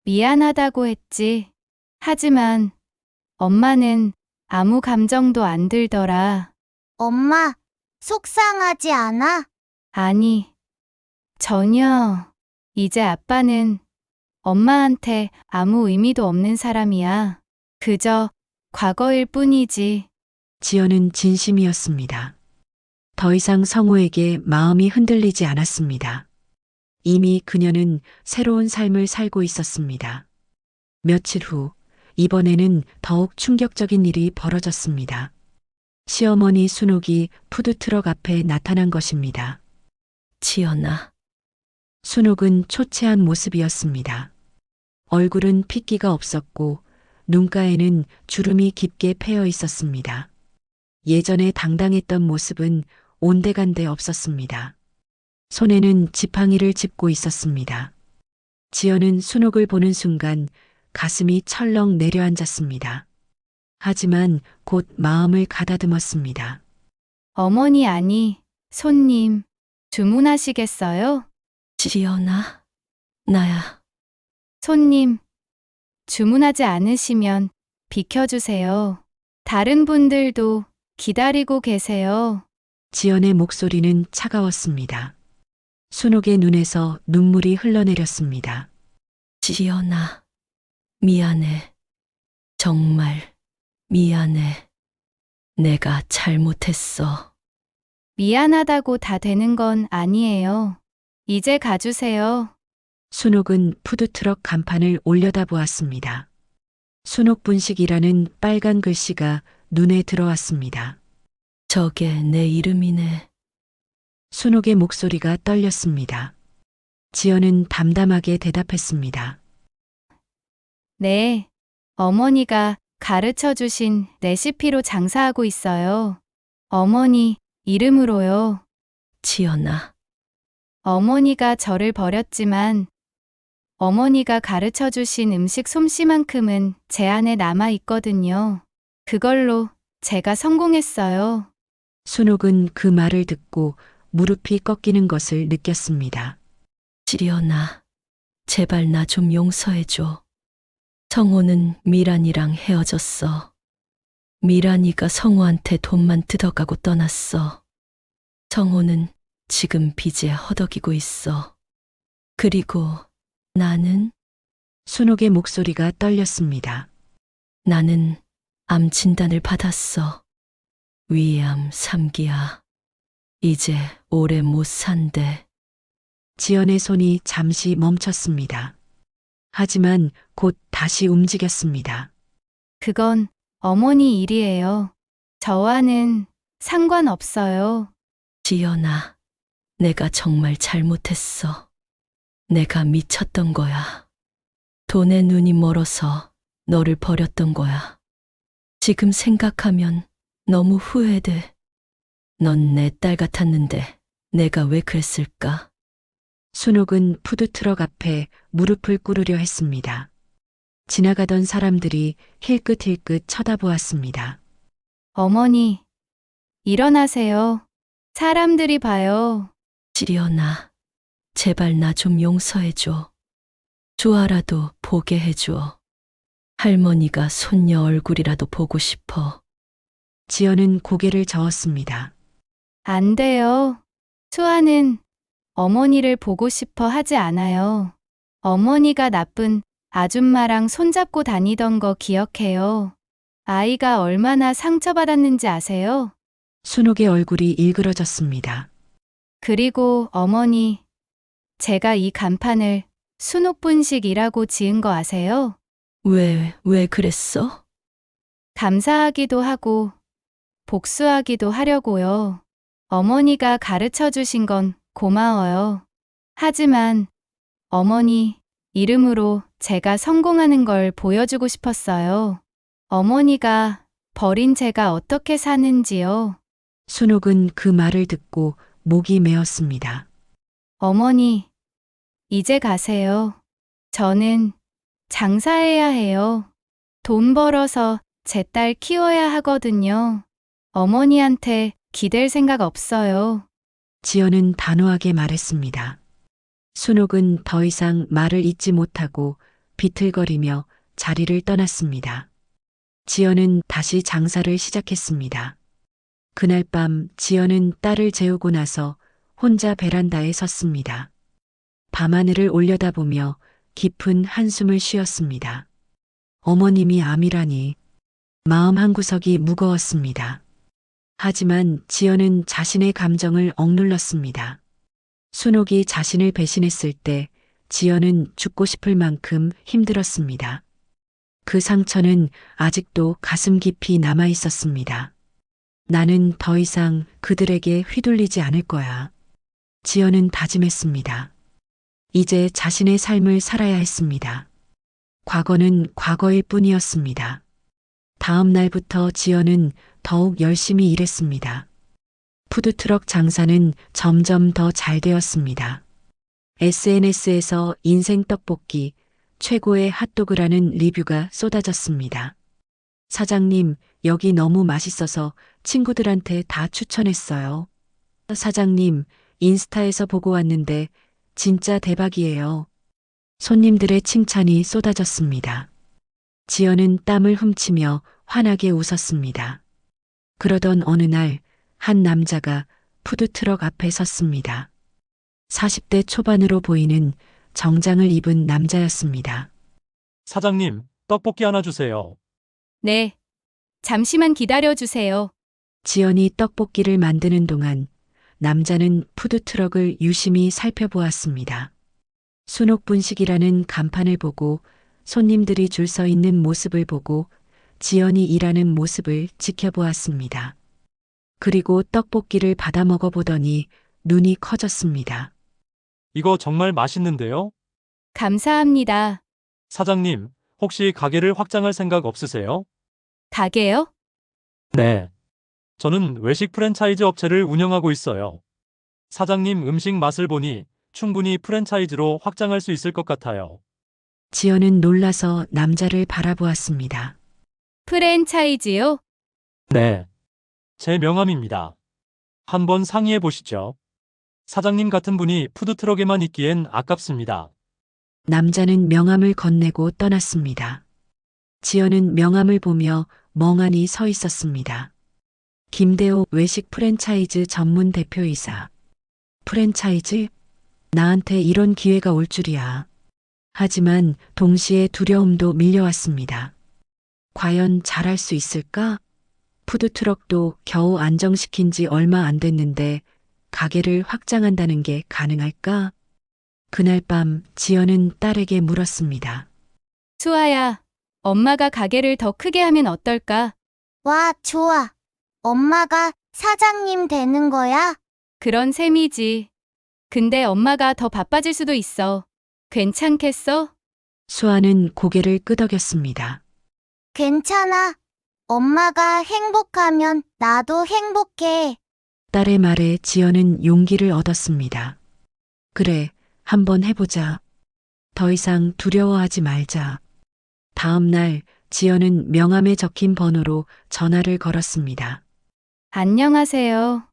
C: 미안하다고 했지. 하지만 엄마는 아무 감정도 안 들더라.
F: 엄마, 속상하지 않아?
C: 아니, 전혀. 이제 아빠는 엄마한테 아무 의미도 없는 사람이야. 그저 과거일 뿐이지.
A: 지연은 진심이었습니다. 더 이상 성우에게 마음이 흔들리지 않았습니다. 이미 그녀는 새로운 삶을 살고 있었습니다. 며칠 후, 이번에는 더욱 충격적인 일이 벌어졌습니다. 시어머니 순옥이 푸드트럭 앞에 나타난 것입니다.
B: 지연아,
A: 순옥은 초췌한 모습이었습니다. 얼굴은 핏기가 없었고 눈가에는 주름이 깊게 패여 있었습니다. 예전에 당당했던 모습은 온데간데 없었습니다. 손에는 지팡이를 짚고 있었습니다. 지연은 순옥을 보는 순간 가슴이 철렁 내려앉았습니다. 하지만 곧 마음을 가다듬었습니다.
C: 어머니 아니, 손님, 주문하시겠어요?
B: 지연아, 나야.
C: 손님, 주문하지 않으시면 비켜주세요. 다른 분들도 기다리고 계세요.
A: 지연의 목소리는 차가웠습니다. 순옥의 눈에서 눈물이 흘러내렸습니다.
B: 지연아, 미안해. 정말 미안해. 내가 잘못했어.
C: 미안하다고 다 되는 건 아니에요. 이제 가주세요.
A: 순옥은 푸드트럭 간판을 올려다보았습니다. 순옥분식이라는 빨간 글씨가 눈에 들어왔습니다.
B: 저게 내 이름이네.
A: 순옥의 목소리가 떨렸습니다. 지연은 담담하게 대답했습니다.
C: 네, 어머니가 가르쳐 주신 레시피로 장사하고 있어요. 어머니 이름으로요.
B: 지연아,
C: 어머니가 저를 버렸지만 어머니가 가르쳐 주신 음식 솜씨만큼은 제 안에 남아 있거든요. 그걸로 제가 성공했어요.
A: 순옥은 그 말을 듣고 무릎이 꺾이는 것을 느꼈습니다.
B: 지연아, 제발 나 좀 용서해줘. 성호는 미란이랑 헤어졌어. 미란이가 성호한테 돈만 뜯어가고 떠났어. 성호는 지금 빚에 허덕이고 있어. 그리고 나는?
A: 순옥의 목소리가 떨렸습니다.
B: 나는 암 진단을 받았어. 위암 3기야. 이제 오래 못 산대.
A: 지연의 손이 잠시 멈췄습니다. 하지만 곧 다시 움직였습니다.
C: 그건 어머니 일이에요. 저와는 상관없어요.
B: 지연아, 내가 정말 잘못했어. 내가 미쳤던 거야. 돈에 눈이 멀어서 너를 버렸던 거야. 지금 생각하면 너무 후회돼. 넌 내 딸 같았는데 내가 왜 그랬을까?
A: 순옥은 푸드트럭 앞에 무릎을 꿇으려 했습니다. 지나가던 사람들이 힐끗힐끗 쳐다보았습니다.
C: 어머니, 일어나세요. 사람들이 봐요.
B: 지연아, 제발 나 좀 용서해줘. 주아라도 보게 해줘. 할머니가 손녀 얼굴이라도 보고 싶어.
A: 지연은 고개를 저었습니다.
C: 안 돼요. 수아는 어머니를 보고 싶어 하지 않아요. 어머니가 나쁜 아줌마랑 손잡고 다니던 거 기억해요. 아이가 얼마나 상처받았는지 아세요?
A: 순옥의 얼굴이 일그러졌습니다.
C: 그리고 어머니, 제가 이 간판을 순옥분식이라고 지은 거 아세요?
B: 왜 그랬어?
C: 감사하기도 하고 복수하기도 하려고요. 어머니가 가르쳐 주신 건 고마워요. 하지만 어머니 이름으로 제가 성공하는 걸 보여주고 싶었어요. 어머니가 버린 제가 어떻게 사는지요.
A: 순옥은 그 말을 듣고 목이 메었습니다.
C: 어머니, 이제 가세요. 저는 장사해야 해요. 돈 벌어서 제 딸 키워야 하거든요. 어머니한테 기댈 생각 없어요.
A: 지연은 단호하게 말했습니다. 순옥은 더 이상 말을 잇지 못하고 비틀거리며 자리를 떠났습니다. 지연은 다시 장사를 시작했습니다. 그날 밤 지연은 딸을 재우고 나서 혼자 베란다에 섰습니다. 밤하늘을 올려다보며 깊은 한숨을 쉬었습니다. 어머님이 암이라니 마음 한구석이 무거웠습니다. 하지만 지연은 자신의 감정을 억눌렀습니다. 순옥이 자신을 배신했을 때 지연은 죽고 싶을 만큼 힘들었습니다. 그 상처는 아직도 가슴 깊이 남아 있었습니다. 나는 더 이상 그들에게 휘둘리지 않을 거야. 지연은 다짐했습니다. 이제 자신의 삶을 살아야 했습니다. 과거는 과거일 뿐이었습니다. 다음 날부터 지연은 더욱 열심히 일했습니다. 푸드트럭 장사는 점점 더 잘 되었습니다. SNS에서 인생 떡볶이 최고의 핫도그라는 리뷰가 쏟아졌습니다. 사장님, 여기 너무 맛있어서 친구들한테 다 추천했어요. 사장님, 인스타에서 보고 왔는데 진짜 대박이에요. 손님들의 칭찬이 쏟아졌습니다. 지연은 땀을 훔치며 환하게 웃었습니다. 그러던 어느 날, 한 남자가 푸드트럭 앞에 섰습니다. 40대 초반으로 보이는 정장을 입은 남자였습니다.
I: 사장님, 떡볶이 하나 주세요.
C: 네. 잠시만 기다려 주세요.
A: 지연이 떡볶이를 만드는 동안 남자는 푸드트럭을 유심히 살펴보았습니다. 순옥분식이라는 간판을 보고 손님들이 줄 서 있는 모습을 보고 지연이 일하는 모습을 지켜보았습니다. 그리고 떡볶이를 받아 먹어보더니 눈이 커졌습니다.
I: 이거 정말 맛있는데요?
C: 감사합니다.
I: 사장님, 혹시 가게를 확장할 생각 없으세요?
C: 가게요?
I: 네. 저는 외식 프랜차이즈 업체를 운영하고 있어요. 사장님 음식 맛을 보니 충분히 프랜차이즈로 확장할 수 있을 것 같아요.
A: 지연은 놀라서 남자를 바라보았습니다.
C: 프랜차이즈요?
I: 네. 제 명함입니다. 한번 상의해 보시죠. 사장님 같은 분이 푸드트럭에만 있기엔 아깝습니다.
A: 남자는 명함을 건네고 떠났습니다. 지연은 명함을 보며 멍하니 서 있었습니다. 김대호 외식 프랜차이즈 전문 대표이사. 프랜차이즈? 나한테 이런 기회가 올 줄이야. 하지만 동시에 두려움도 밀려왔습니다. 과연 잘할 수 있을까? 푸드트럭도 겨우 안정시킨 지 얼마 안 됐는데 가게를 확장한다는 게 가능할까? 그날 밤 지연은 딸에게 물었습니다.
C: 수아야, 엄마가 가게를 더 크게 하면 어떨까?
F: 와, 좋아. 엄마가 사장님 되는 거야?
C: 그런 셈이지. 근데 엄마가 더 바빠질 수도 있어. 괜찮겠어?
A: 수아는 고개를 끄덕였습니다.
F: 괜찮아. 엄마가 행복하면 나도 행복해.
A: 딸의 말에 지연은 용기를 얻었습니다. 그래, 한번 해보자. 더 이상 두려워하지 말자. 다음 날 지연은 명함에 적힌 번호로 전화를 걸었습니다.
C: 안녕하세요.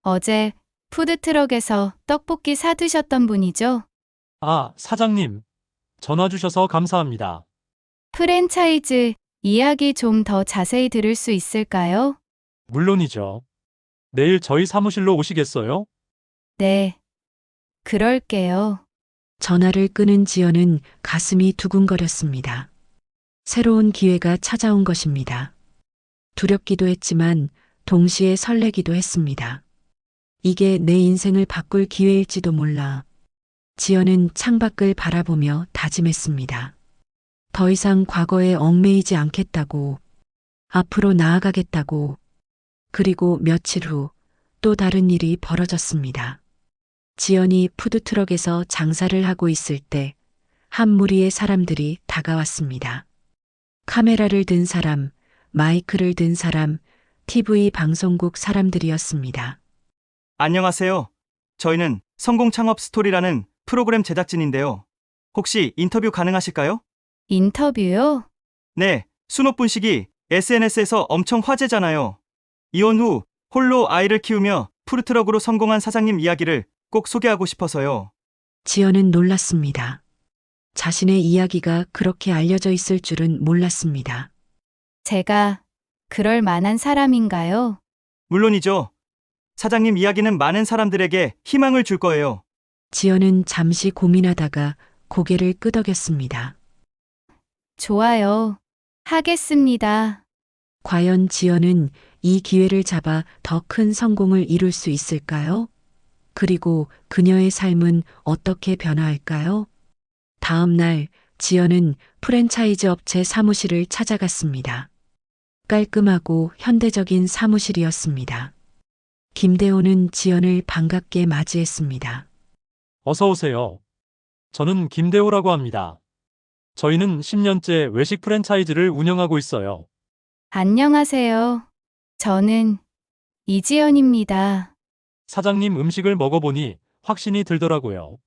C: 어제 푸드트럭에서 떡볶이 사드셨던 분이죠?
I: 아, 사장님. 전화 주셔서 감사합니다.
C: 프랜차이즈 이야기 좀 더 자세히 들을 수 있을까요?
I: 물론이죠. 내일 저희 사무실로 오시겠어요?
C: 네. 그럴게요.
A: 전화를 끄는 지연은 가슴이 두근거렸습니다. 새로운 기회가 찾아온 것입니다. 두렵기도 했지만 동시에 설레기도 했습니다. 이게 내 인생을 바꿀 기회일지도 몰라. 지연은 창밖을 바라보며 다짐했습니다. 더 이상 과거에 얽매이지 않겠다고, 앞으로 나아가겠다고. 그리고 며칠 후 또 다른 일이 벌어졌습니다. 지연이 푸드트럭에서 장사를 하고 있을 때 한 무리의 사람들이 다가왔습니다. 카메라를 든 사람, 마이크를 든 사람, TV 방송국 사람들이었습니다.
N: 안녕하세요. 저희는 성공 창업 스토리라는 프로그램 제작진인데요. 혹시 인터뷰 가능하실까요?
C: 인터뷰요?
N: 네, 순옥분식이 SNS에서 엄청 화제잖아요. 이혼 후 홀로 아이를 키우며 푸드트럭으로 성공한 사장님 이야기를 꼭 소개하고 싶어서요.
A: 지연은 놀랐습니다. 자신의 이야기가 그렇게 알려져 있을 줄은 몰랐습니다.
C: 제가 그럴 만한 사람인가요?
N: 물론이죠. 사장님 이야기는 많은 사람들에게 희망을 줄 거예요.
A: 지연은 잠시 고민하다가 고개를 끄덕였습니다.
C: 좋아요. 하겠습니다.
A: 과연 지연은 이 기회를 잡아 더 큰 성공을 이룰 수 있을까요? 그리고 그녀의 삶은 어떻게 변화할까요? 다음 날 지연은 프랜차이즈 업체 사무실을 찾아갔습니다. 깔끔하고 현대적인 사무실이었습니다. 김대호는 지연을 반갑게 맞이했습니다.
I: 어서 오세요. 저는 김대호라고 합니다. 저희는 10년째 외식 프랜차이즈를 운영하고 있어요.
C: 안녕하세요. 저는 이지연입니다.
I: 사장님 음식을 먹어보니 확신이 들더라고요.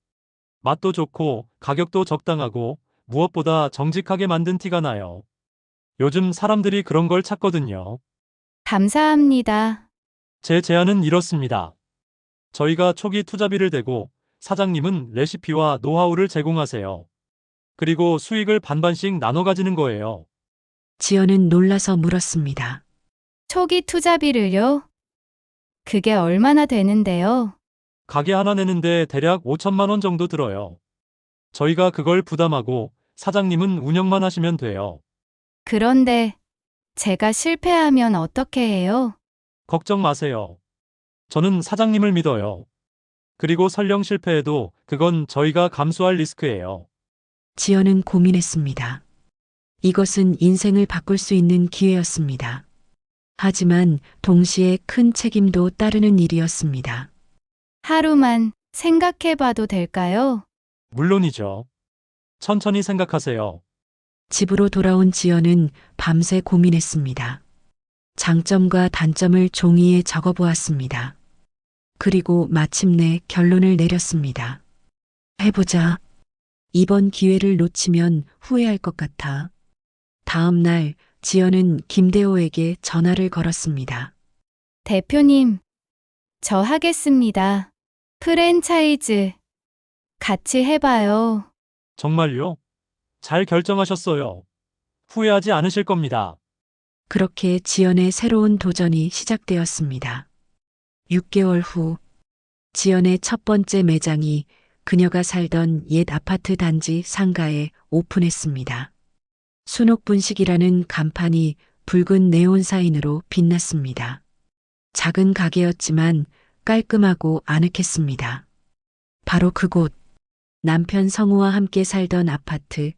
I: 맛도 좋고 가격도 적당하고 무엇보다 정직하게 만든 티가 나요. 요즘 사람들이 그런 걸 찾거든요.
C: 감사합니다.
I: 제 제안은 이렇습니다. 저희가 초기 투자비를 대고 사장님은 레시피와 노하우를 제공하세요. 그리고 수익을 반반씩 나눠 가지는 거예요.
A: 지연은 놀라서 물었습니다.
C: 초기 투자비를요? 그게 얼마나 되는데요?
I: 가게 하나 내는데 대략 5천만 원 정도 들어요. 저희가 그걸 부담하고 사장님은 운영만 하시면 돼요.
C: 그런데 제가 실패하면 어떻게 해요?
I: 걱정 마세요. 저는 사장님을 믿어요. 그리고 설령 실패해도 그건 저희가 감수할 리스크예요.
A: 지연은 고민했습니다. 이것은 인생을 바꿀 수 있는 기회였습니다. 하지만 동시에 큰 책임도 따르는 일이었습니다.
C: 하루만 생각해봐도 될까요?
I: 물론이죠. 천천히 생각하세요.
A: 집으로 돌아온 지연은 밤새 고민했습니다. 장점과 단점을 종이에 적어보았습니다. 그리고 마침내 결론을 내렸습니다. 해보자. 이번 기회를 놓치면 후회할 것 같아. 다음 날 지연은 김대호에게 전화를 걸었습니다.
C: 대표님, 저 하겠습니다. 프랜차이즈 같이 해봐요.
I: 정말요? 잘 결정하셨어요. 후회하지 않으실 겁니다.
A: 그렇게 지연의 새로운 도전이 시작되었습니다. 6개월 후 지연의 첫 번째 매장이 그녀가 살던 옛 아파트 단지 상가에 오픈했습니다. 순옥분식이라는 간판이 붉은 네온 사인으로 빛났습니다. 작은 가게였지만 깔끔하고 아늑했습니다. 바로 그곳, 남편 성우와 함께 살던 아파트,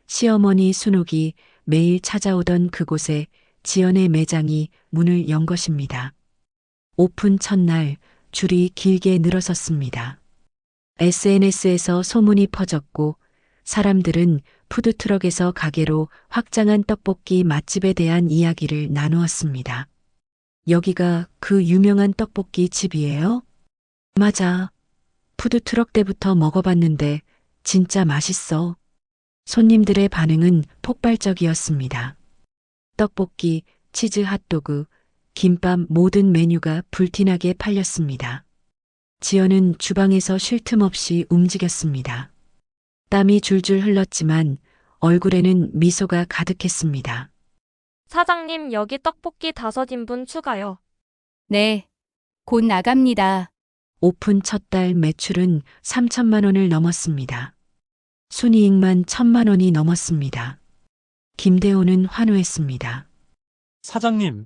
A: 시어머니 순옥이 매일 찾아오던 그곳에 지연의 매장이 문을 연 것입니다. 오픈 첫날 줄이 길게 늘어섰습니다. SNS에서 소문이 퍼졌고 사람들은 푸드트럭에서 가게로 확장한 떡볶이 맛집에 대한 이야기를 나누었습니다. 여기가 그 유명한 떡볶이 집이에요? 맞아. 푸드트럭 때부터 먹어봤는데 진짜 맛있어. 손님들의 반응은 폭발적이었습니다. 떡볶이, 치즈 핫도그, 김밥 모든 메뉴가 불티나게 팔렸습니다. 지연은 주방에서 쉴 틈 없이 움직였습니다. 땀이 줄줄 흘렀지만 얼굴에는 미소가 가득했습니다.
L: 사장님, 여기 떡볶이 5인분 추가요.
C: 네, 곧 나갑니다.
A: 오픈 첫 달 매출은 3천만 원을 넘었습니다. 순이익만 1,000만 원이 넘었습니다. 김대호는 환호했습니다.
I: 사장님,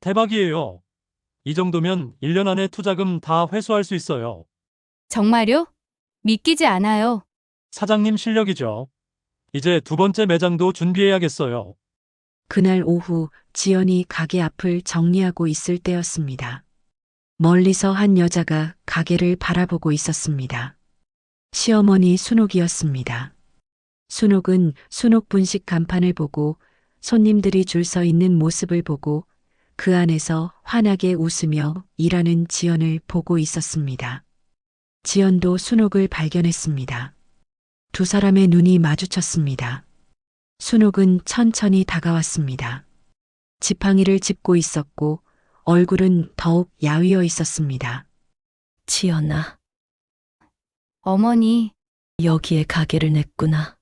I: 대박이에요. 이 정도면 1년 안에 투자금 다 회수할 수 있어요.
C: 정말요? 믿기지 않아요.
I: 사장님 실력이죠. 이제 두 번째 매장도 준비해야겠어요.
A: 그날 오후 지연이 가게 앞을 정리하고 있을 때였습니다. 멀리서 한 여자가 가게를 바라보고 있었습니다. 시어머니 순옥이었습니다. 순옥은 순옥분식 간판을 보고 손님들이 줄 서 있는 모습을 보고 그 안에서 환하게 웃으며 일하는 지연을 보고 있었습니다. 지연도 순옥을 발견했습니다. 두 사람의 눈이 마주쳤습니다. 순옥은 천천히 다가왔습니다. 지팡이를 짚고 있었고 얼굴은 더욱 야위어 있었습니다.
B: 지연아,
C: 어머니,
B: 여기에 가게를 냈구나.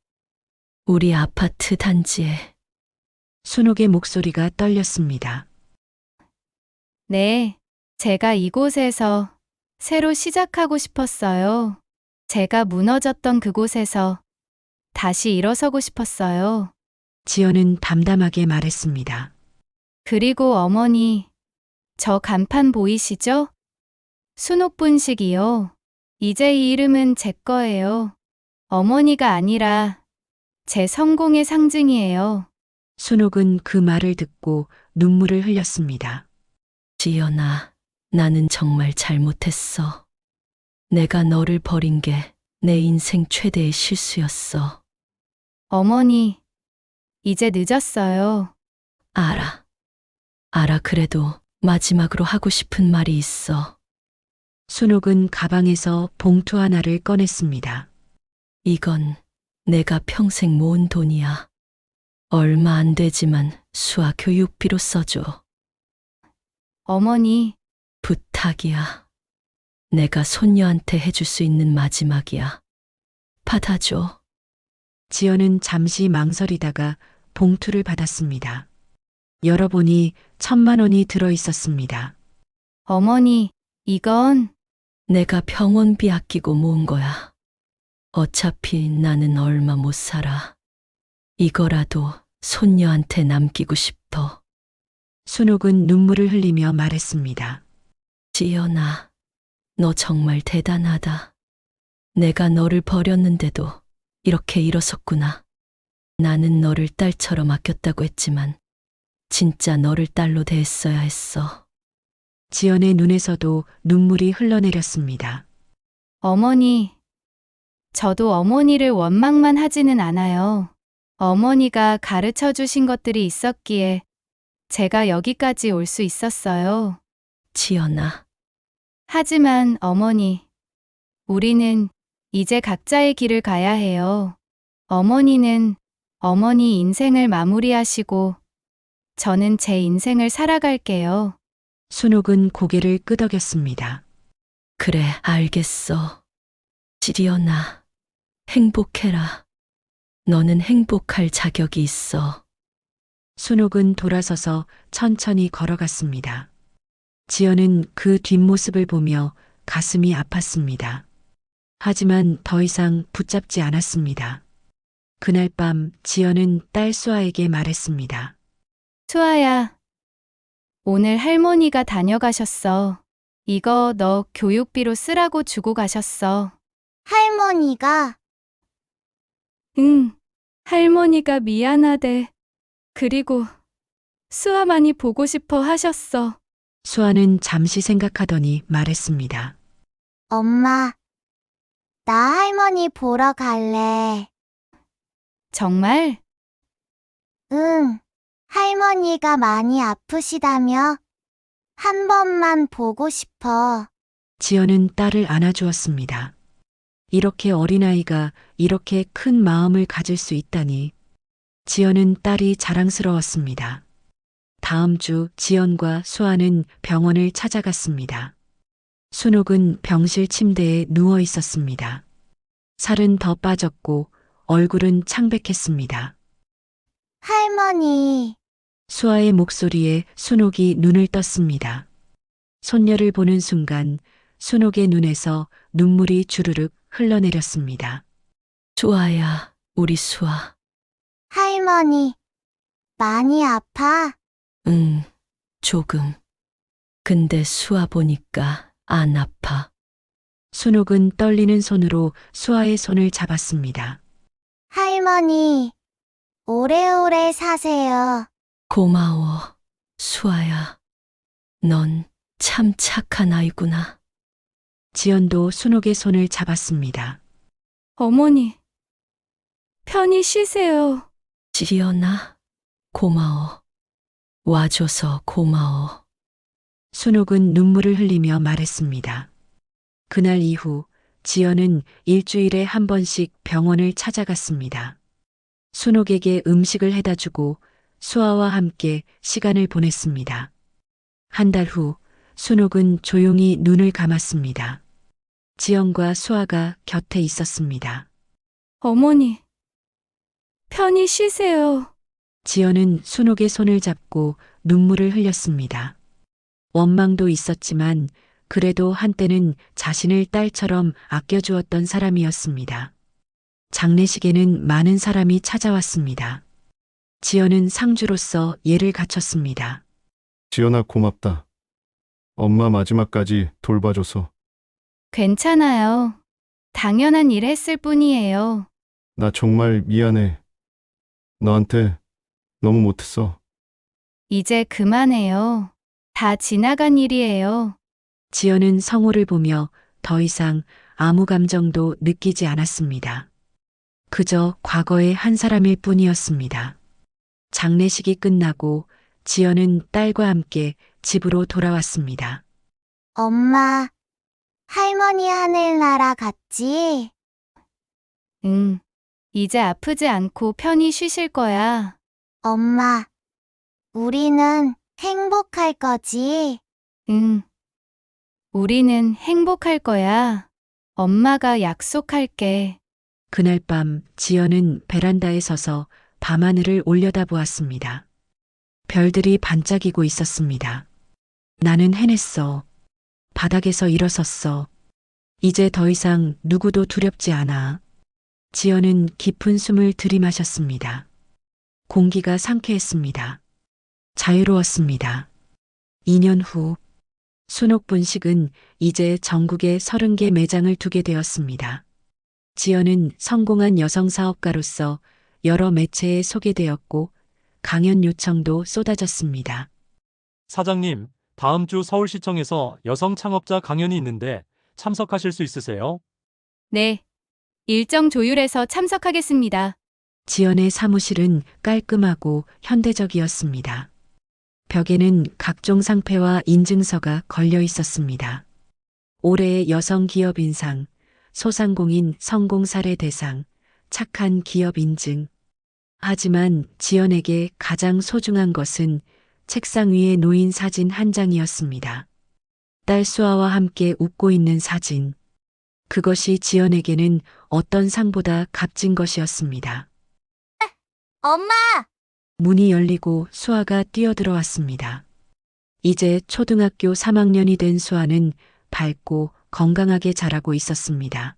B: 우리 아파트 단지에.
A: 순옥의 목소리가 떨렸습니다.
C: 네, 제가 이곳에서 새로 시작하고 싶었어요. 제가 무너졌던 그곳에서 다시 일어서고 싶었어요.
A: 지연은 담담하게 말했습니다.
C: 그리고 어머니, 저 간판 보이시죠? 순옥분식이요. 이제 이 이름은 제 거예요. 어머니가 아니라 제 성공의 상징이에요.
A: 순옥은 그 말을 듣고 눈물을 흘렸습니다.
B: 지연아, 나는 정말 잘못했어. 내가 너를 버린 게 내 인생 최대의 실수였어.
C: 어머니, 이제 늦었어요.
B: 알아, 그래도 마지막으로 하고 싶은 말이 있어.
A: 순옥은 가방에서 봉투 하나를 꺼냈습니다.
B: 이건 내가 평생 모은 돈이야. 얼마 안 되지만 수아 교육비로 써줘.
C: 어머니,
B: 부탁이야. 내가 손녀한테 해줄 수 있는 마지막이야. 받아줘.
A: 지연은 잠시 망설이다가 봉투를 받았습니다. 열어보니 1,000만 원이 들어 있었습니다.
C: 어머니, 이건
B: 내가 병원비 아끼고 모은 거야. 어차피 나는 얼마 못 살아. 이거라도 손녀한테 남기고 싶어.
A: 순옥은 눈물을 흘리며 말했습니다.
B: 지연아, 너 정말 대단하다. 내가 너를 버렸는데도 이렇게 일어섰구나. 나는 너를 딸처럼 아꼈다고 했지만 진짜 너를 딸로 대했어야 했어.
A: 지연의 눈에서도 눈물이 흘러내렸습니다.
C: 어머니, 저도 어머니를 원망만 하지는 않아요. 어머니가 가르쳐 주신 것들이 있었기에 제가 여기까지 올 수 있었어요.
B: 지연아,
C: 하지만 어머니, 우리는 이제 각자의 길을 가야 해요. 어머니는 어머니 인생을 마무리하시고 저는 제 인생을 살아갈게요.
A: 순옥은 고개를 끄덕였습니다.
B: 그래, 알겠어. 지연아, 행복해라. 너는 행복할 자격이 있어.
A: 순옥은 돌아서서 천천히 걸어갔습니다. 지연은 그 뒷모습을 보며 가슴이 아팠습니다. 하지만 더 이상 붙잡지 않았습니다. 그날 밤 지연은 딸 수아에게 말했습니다.
C: 수아야, 오늘 할머니가 다녀가셨어. 이거 너 교육비로 쓰라고 주고 가셨어.
F: 할머니가
C: 응, 할머니가 미안하대. 그리고 수아 많이 보고 싶어 하셨어.
A: 수아는 잠시 생각하더니 말했습니다.
F: 엄마, 나 할머니 보러 갈래.
C: 정말?
F: 응, 할머니가 많이 아프시다며 한 번만 보고 싶어.
A: 지연은 딸을 안아주었습니다. 이렇게 어린아이가 이렇게 큰 마음을 가질 수 있다니. 지연은 딸이 자랑스러웠습니다. 다음 주 지연과 수아는 병원을 찾아갔습니다. 순옥은 병실 침대에 누워 있었습니다. 살은 더 빠졌고 얼굴은 창백했습니다.
F: 할머니,
A: 수아의 목소리에 순옥이 눈을 떴습니다. 손녀를 보는 순간 순옥의 눈에서 눈물이 주르륵 흘러내렸습니다.
B: 수아야, 우리 수아.
F: 할머니, 많이 아파?
B: 응, 조금. 근데 수아 보니까 안 아파.
A: 순옥은 떨리는 손으로 수아의 손을 잡았습니다.
F: 할머니, 오래오래 사세요.
B: 고마워, 수아야. 넌 참 착한 아이구나.
A: 지연도 순옥의 손을 잡았습니다.
C: 어머니, 편히 쉬세요.
B: 지연아, 고마워. 와줘서 고마워.
A: 순옥은 눈물을 흘리며 말했습니다. 그날 이후 지연은 일주일에 한 번씩 병원을 찾아갔습니다. 순옥에게 음식을 해다 주고 수아와 함께 시간을 보냈습니다. 한 달 후 순옥은 조용히 눈을 감았습니다. 지연과 수아가 곁에 있었습니다.
C: 어머니, 편히 쉬세요.
A: 지연은 순옥의 손을 잡고 눈물을 흘렸습니다. 원망도 있었지만 그래도 한때는 자신을 딸처럼 아껴주었던 사람이었습니다. 장례식에는 많은 사람이 찾아왔습니다. 지연은 상주로서 예를 갖췄습니다.
D: 지연아, 고맙다. 엄마 마지막까지 돌봐줘서.
C: 괜찮아요. 당연한 일 했을 뿐이에요.
D: 나 정말 미안해. 너한테 너무 못했어.
C: 이제 그만해요. 다 지나간 일이에요.
A: 지연은 성호를 보며 더 이상 아무 감정도 느끼지 않았습니다. 그저 과거의 한 사람일 뿐이었습니다. 장례식이 끝나고 지연은 딸과 함께 집으로 돌아왔습니다.
F: 엄마, 할머니 하늘나라 갔지?
C: 응. 이제 아프지 않고 편히 쉬실 거야.
F: 엄마, 우리는 행복할 거지?
C: 응. 우리는 행복할 거야. 엄마가 약속할게.
A: 그날 밤 지연은 베란다에 서서 밤하늘을 올려다보았습니다. 별들이 반짝이고 있었습니다. 나는 해냈어. 바닥에서 일어섰어. 이제 더 이상 누구도 두렵지 않아. 지연은 깊은 숨을 들이마셨습니다. 공기가 상쾌했습니다. 자유로웠습니다. 2년 후 순옥분식은 이제 전국에 30개 매장을 두게 되었습니다. 지연은 성공한 여성 사업가로서 여러 매체에 소개되었고 강연 요청도 쏟아졌습니다.
I: 사장님, 다음 주 서울시청에서 여성 창업자 강연이 있는데 참석하실 수 있으세요?
C: 네. 일정 조율해서 참석하겠습니다.
A: 지연의 사무실은 깔끔하고 현대적이었습니다. 벽에는 각종 상패와 인증서가 걸려 있었습니다. 올해의 여성 기업 인상, 소상공인 성공 사례 대상, 착한 기업 인증. 하지만 지연에게 가장 소중한 것은 책상 위에 놓인 사진 한 장이었습니다. 딸 수아와 함께 웃고 있는 사진. 그것이 지연에게는 어떤 상보다 값진 것이었습니다.
F: 엄마!
A: 문이 열리고 수아가 뛰어들어왔습니다. 이제 초등학교 3학년이 된 수아는 밝고 건강하게 자라고 있었습니다.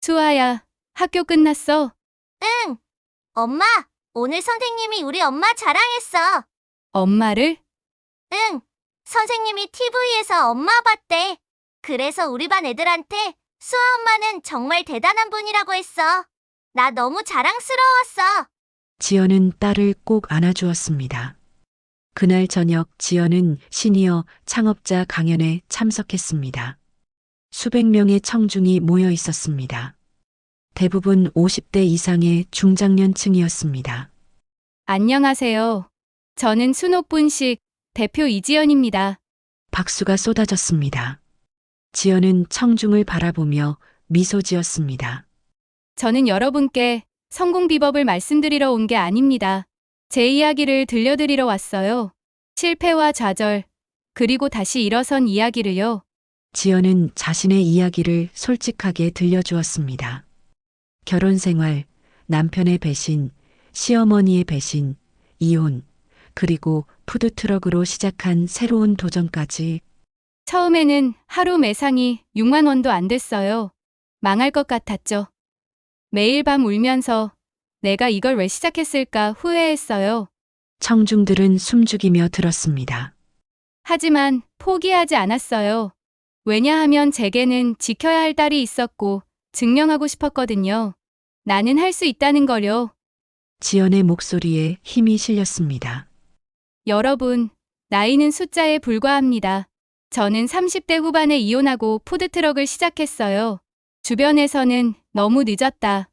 C: 수아야, 학교 끝났어?
F: 응! 엄마, 오늘 선생님이 우리 엄마 자랑했어.
C: 엄마를?
F: 응! 선생님이 TV에서 엄마 봤대. 그래서 우리 반 애들한테 수아 엄마는 정말 대단한 분이라고 했어. 나 너무 자랑스러웠어.
A: 지연은 딸을 꼭 안아주었습니다. 그날 저녁 지연은 시니어 창업자 강연에 참석했습니다. 수백 명의 청중이 모여 있었습니다. 대부분 50대 이상의 중장년층이었습니다.
C: 안녕하세요. 저는 순옥분식 대표 이지연입니다.
A: 박수가 쏟아졌습니다. 지연은 청중을 바라보며 미소 지었습니다.
C: 저는 여러분께 성공 비법을 말씀드리러 온 게 아닙니다. 제 이야기를 들려드리러 왔어요. 실패와 좌절, 그리고 다시 일어선 이야기를요.
A: 지연은 자신의 이야기를 솔직하게 들려주었습니다. 결혼 생활, 남편의 배신, 시어머니의 배신, 이혼, 그리고 푸드트럭으로 시작한 새로운 도전까지.
C: 처음에는 하루 매상이 6만 원도 안 됐어요. 망할 것 같았죠. 매일 밤 울면서 내가 이걸 왜 시작했을까 후회했어요.
A: 청중들은 숨죽이며 들었습니다.
C: 하지만 포기하지 않았어요. 왜냐하면 제게는 지켜야 할 딸이 있었고 증명하고 싶었거든요. 나는 할 수 있다는 걸요.
A: 지연의 목소리에 힘이 실렸습니다.
C: 여러분, 나이는 숫자에 불과합니다. 저는 30대 후반에 이혼하고 푸드트럭을 시작했어요. 주변에서는 너무 늦었다.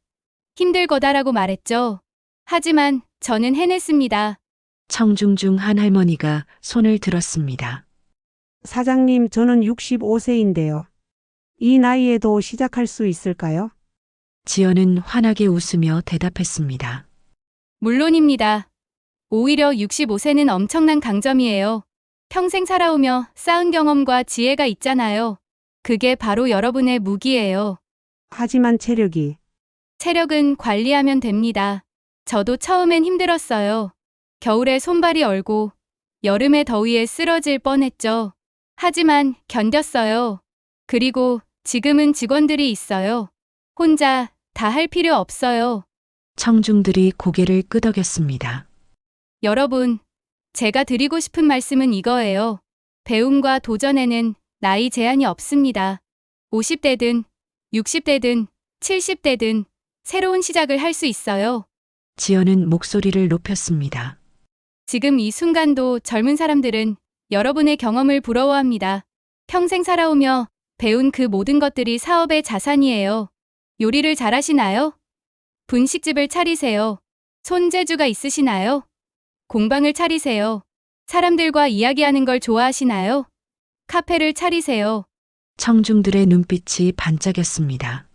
C: 힘들 거다라고 말했죠. 하지만 저는 해냈습니다.
A: 청중 중 한 할머니가 손을 들었습니다.
M: 사장님, 저는 65세인데요. 이 나이에도 시작할 수 있을까요?
A: 지연은 환하게 웃으며 대답했습니다.
C: 물론입니다. 오히려 65세는 엄청난 강점이에요. 평생 살아오며 쌓은 경험과 지혜가 있잖아요. 그게 바로 여러분의 무기예요.
M: 하지만 체력은
C: 관리하면 됩니다. 저도 처음엔 힘들었어요. 겨울에 손발이 얼고 여름에 더위에 쓰러질 뻔했죠. 하지만 견뎠어요. 그리고 지금은 직원들이 있어요. 혼자 다 할 필요 없어요.
A: 청중들이 고개를 끄덕였습니다.
C: 여러분, 제가 드리고 싶은 말씀은 이거예요. 배움과 도전에는 나이 제한이 없습니다. 50대든 60대든 70대든 새로운 시작을 할 수 있어요.
A: 지연은 목소리를 높였습니다.
C: 지금 이 순간도 젊은 사람들은 여러분의 경험을 부러워합니다. 평생 살아오며 배운 그 모든 것들이 사업의 자산이에요. 요리를 잘하시나요? 분식집을 차리세요. 손재주가 있으시나요? 공방을 차리세요. 사람들과 이야기하는 걸 좋아하시나요? 카페를 차리세요.
A: 청중들의 눈빛이 반짝였습니다.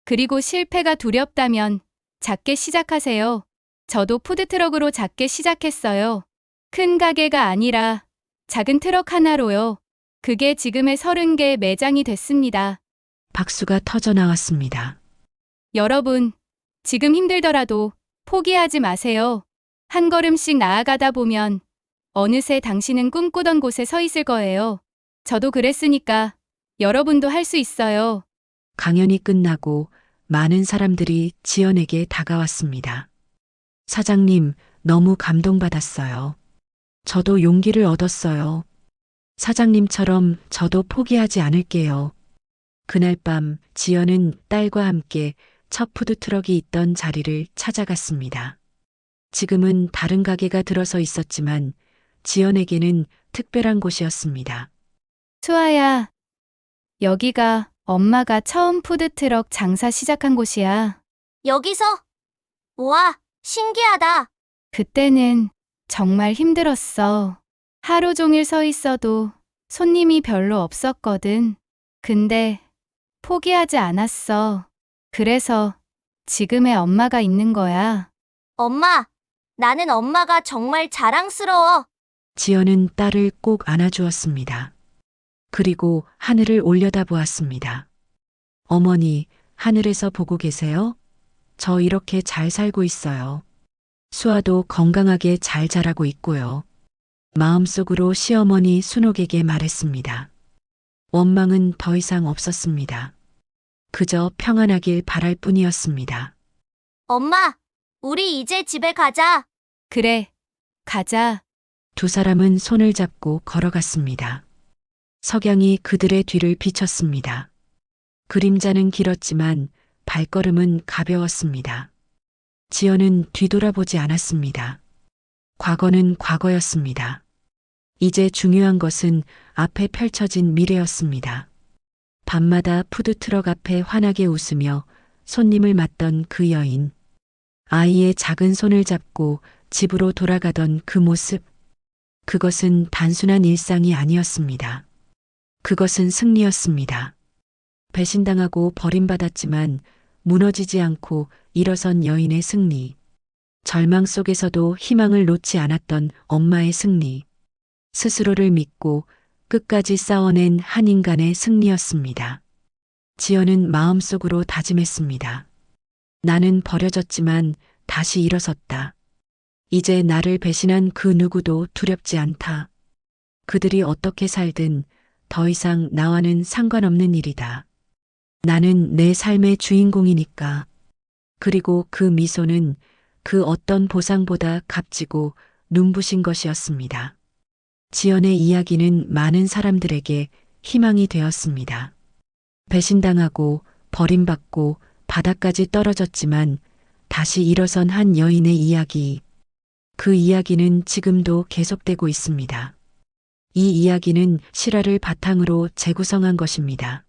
C: 그리고 실패가 두렵다면 작게 시작하세요. 저도 푸드트럭으로 작게 시작했어요. 큰 가게가 아니라 작은 트럭 하나로요. 그게 지금의 30개 매장이 됐습니다.
A: 박수가 터져 나왔습니다.
C: 여러분, 지금 힘들더라도 포기하지 마세요. 한 걸음씩 나아가다 보면 어느새 당신은 꿈꾸던 곳에 서 있을 거예요. 저도 그랬으니까 여러분도 할 수 있어요.
A: 강연이 끝나고 많은 사람들이 지연에게 다가왔습니다. 사장님, 너무 감동받았어요. 저도 용기를 얻었어요. 사장님처럼 저도 포기하지 않을게요. 그날 밤 지연은 딸과 함께 첫 푸드트럭이 있던 자리를 찾아갔습니다. 지금은 다른 가게가 들어서 있었지만 지연에게는 특별한 곳이었습니다.
C: 수아야, 여기가 엄마가 처음 푸드트럭 장사 시작한 곳이야.
F: 여기서? 우와, 신기하다.
C: 그때는 정말 힘들었어. 하루 종일 서 있어도 손님이 별로 없었거든. 근데 포기하지 않았어. 그래서 지금의 엄마가 있는 거야.
F: 엄마, 나는 엄마가 정말 자랑스러워.
A: 지연은 딸을 꼭 안아주었습니다. 그리고 하늘을 올려다보았습니다. 어머니, 하늘에서 보고 계세요? 저 이렇게 잘 살고 있어요. 수아도 건강하게 잘 자라고 있고요. 마음속으로 시어머니 순옥에게 말했습니다. 원망은 더 이상 없었습니다. 그저 평안하길 바랄 뿐이었습니다.
F: 엄마, 우리 이제 집에 가자.
C: 그래, 가자.
A: 두 사람은 손을 잡고 걸어갔습니다. 석양이 그들의 뒤를 비쳤습니다. 그림자는 길었지만 발걸음은 가벼웠습니다. 지연은 뒤돌아보지 않았습니다. 과거는 과거였습니다. 이제 중요한 것은 앞에 펼쳐진 미래였습니다. 밤마다 푸드트럭 앞에 환하게 웃으며 손님을 맞던 그 여인. 아이의 작은 손을 잡고 집으로 돌아가던 그 모습. 그것은 단순한 일상이 아니었습니다. 그것은 승리였습니다. 배신당하고 버림받았지만 무너지지 않고 일어선 여인의 승리. 절망 속에서도 희망을 놓지 않았던 엄마의 승리. 스스로를 믿고 끝까지 싸워낸 한 인간의 승리였습니다. 지연은 마음속으로 다짐했습니다. 나는 버려졌지만 다시 일어섰다. 이제 나를 배신한 그 누구도 두렵지 않다. 그들이 어떻게 살든 더 이상 나와는 상관없는 일이다. 나는 내 삶의 주인공이니까. 그리고 그 미소는 그 어떤 보상보다 값지고 눈부신 것이었습니다. 지연의 이야기는 많은 사람들에게 희망이 되었습니다. 배신당하고 버림받고 바닥까지 떨어졌지만 다시 일어선 한 여인의 이야기. 그 이야기는 지금도 계속되고 있습니다. 이 이야기는 실화를 바탕으로 재구성한 것입니다.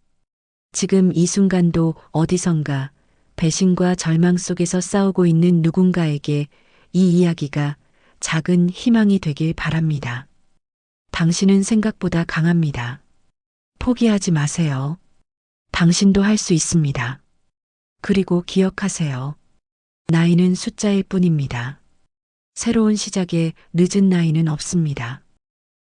A: 지금 이 순간도 어디선가 배신과 절망 속에서 싸우고 있는 누군가에게 이 이야기가 작은 희망이 되길 바랍니다. 당신은 생각보다 강합니다. 포기하지 마세요. 당신도 할 수 있습니다. 그리고 기억하세요. 나이는 숫자일 뿐입니다. 새로운 시작에 늦은 나이는 없습니다.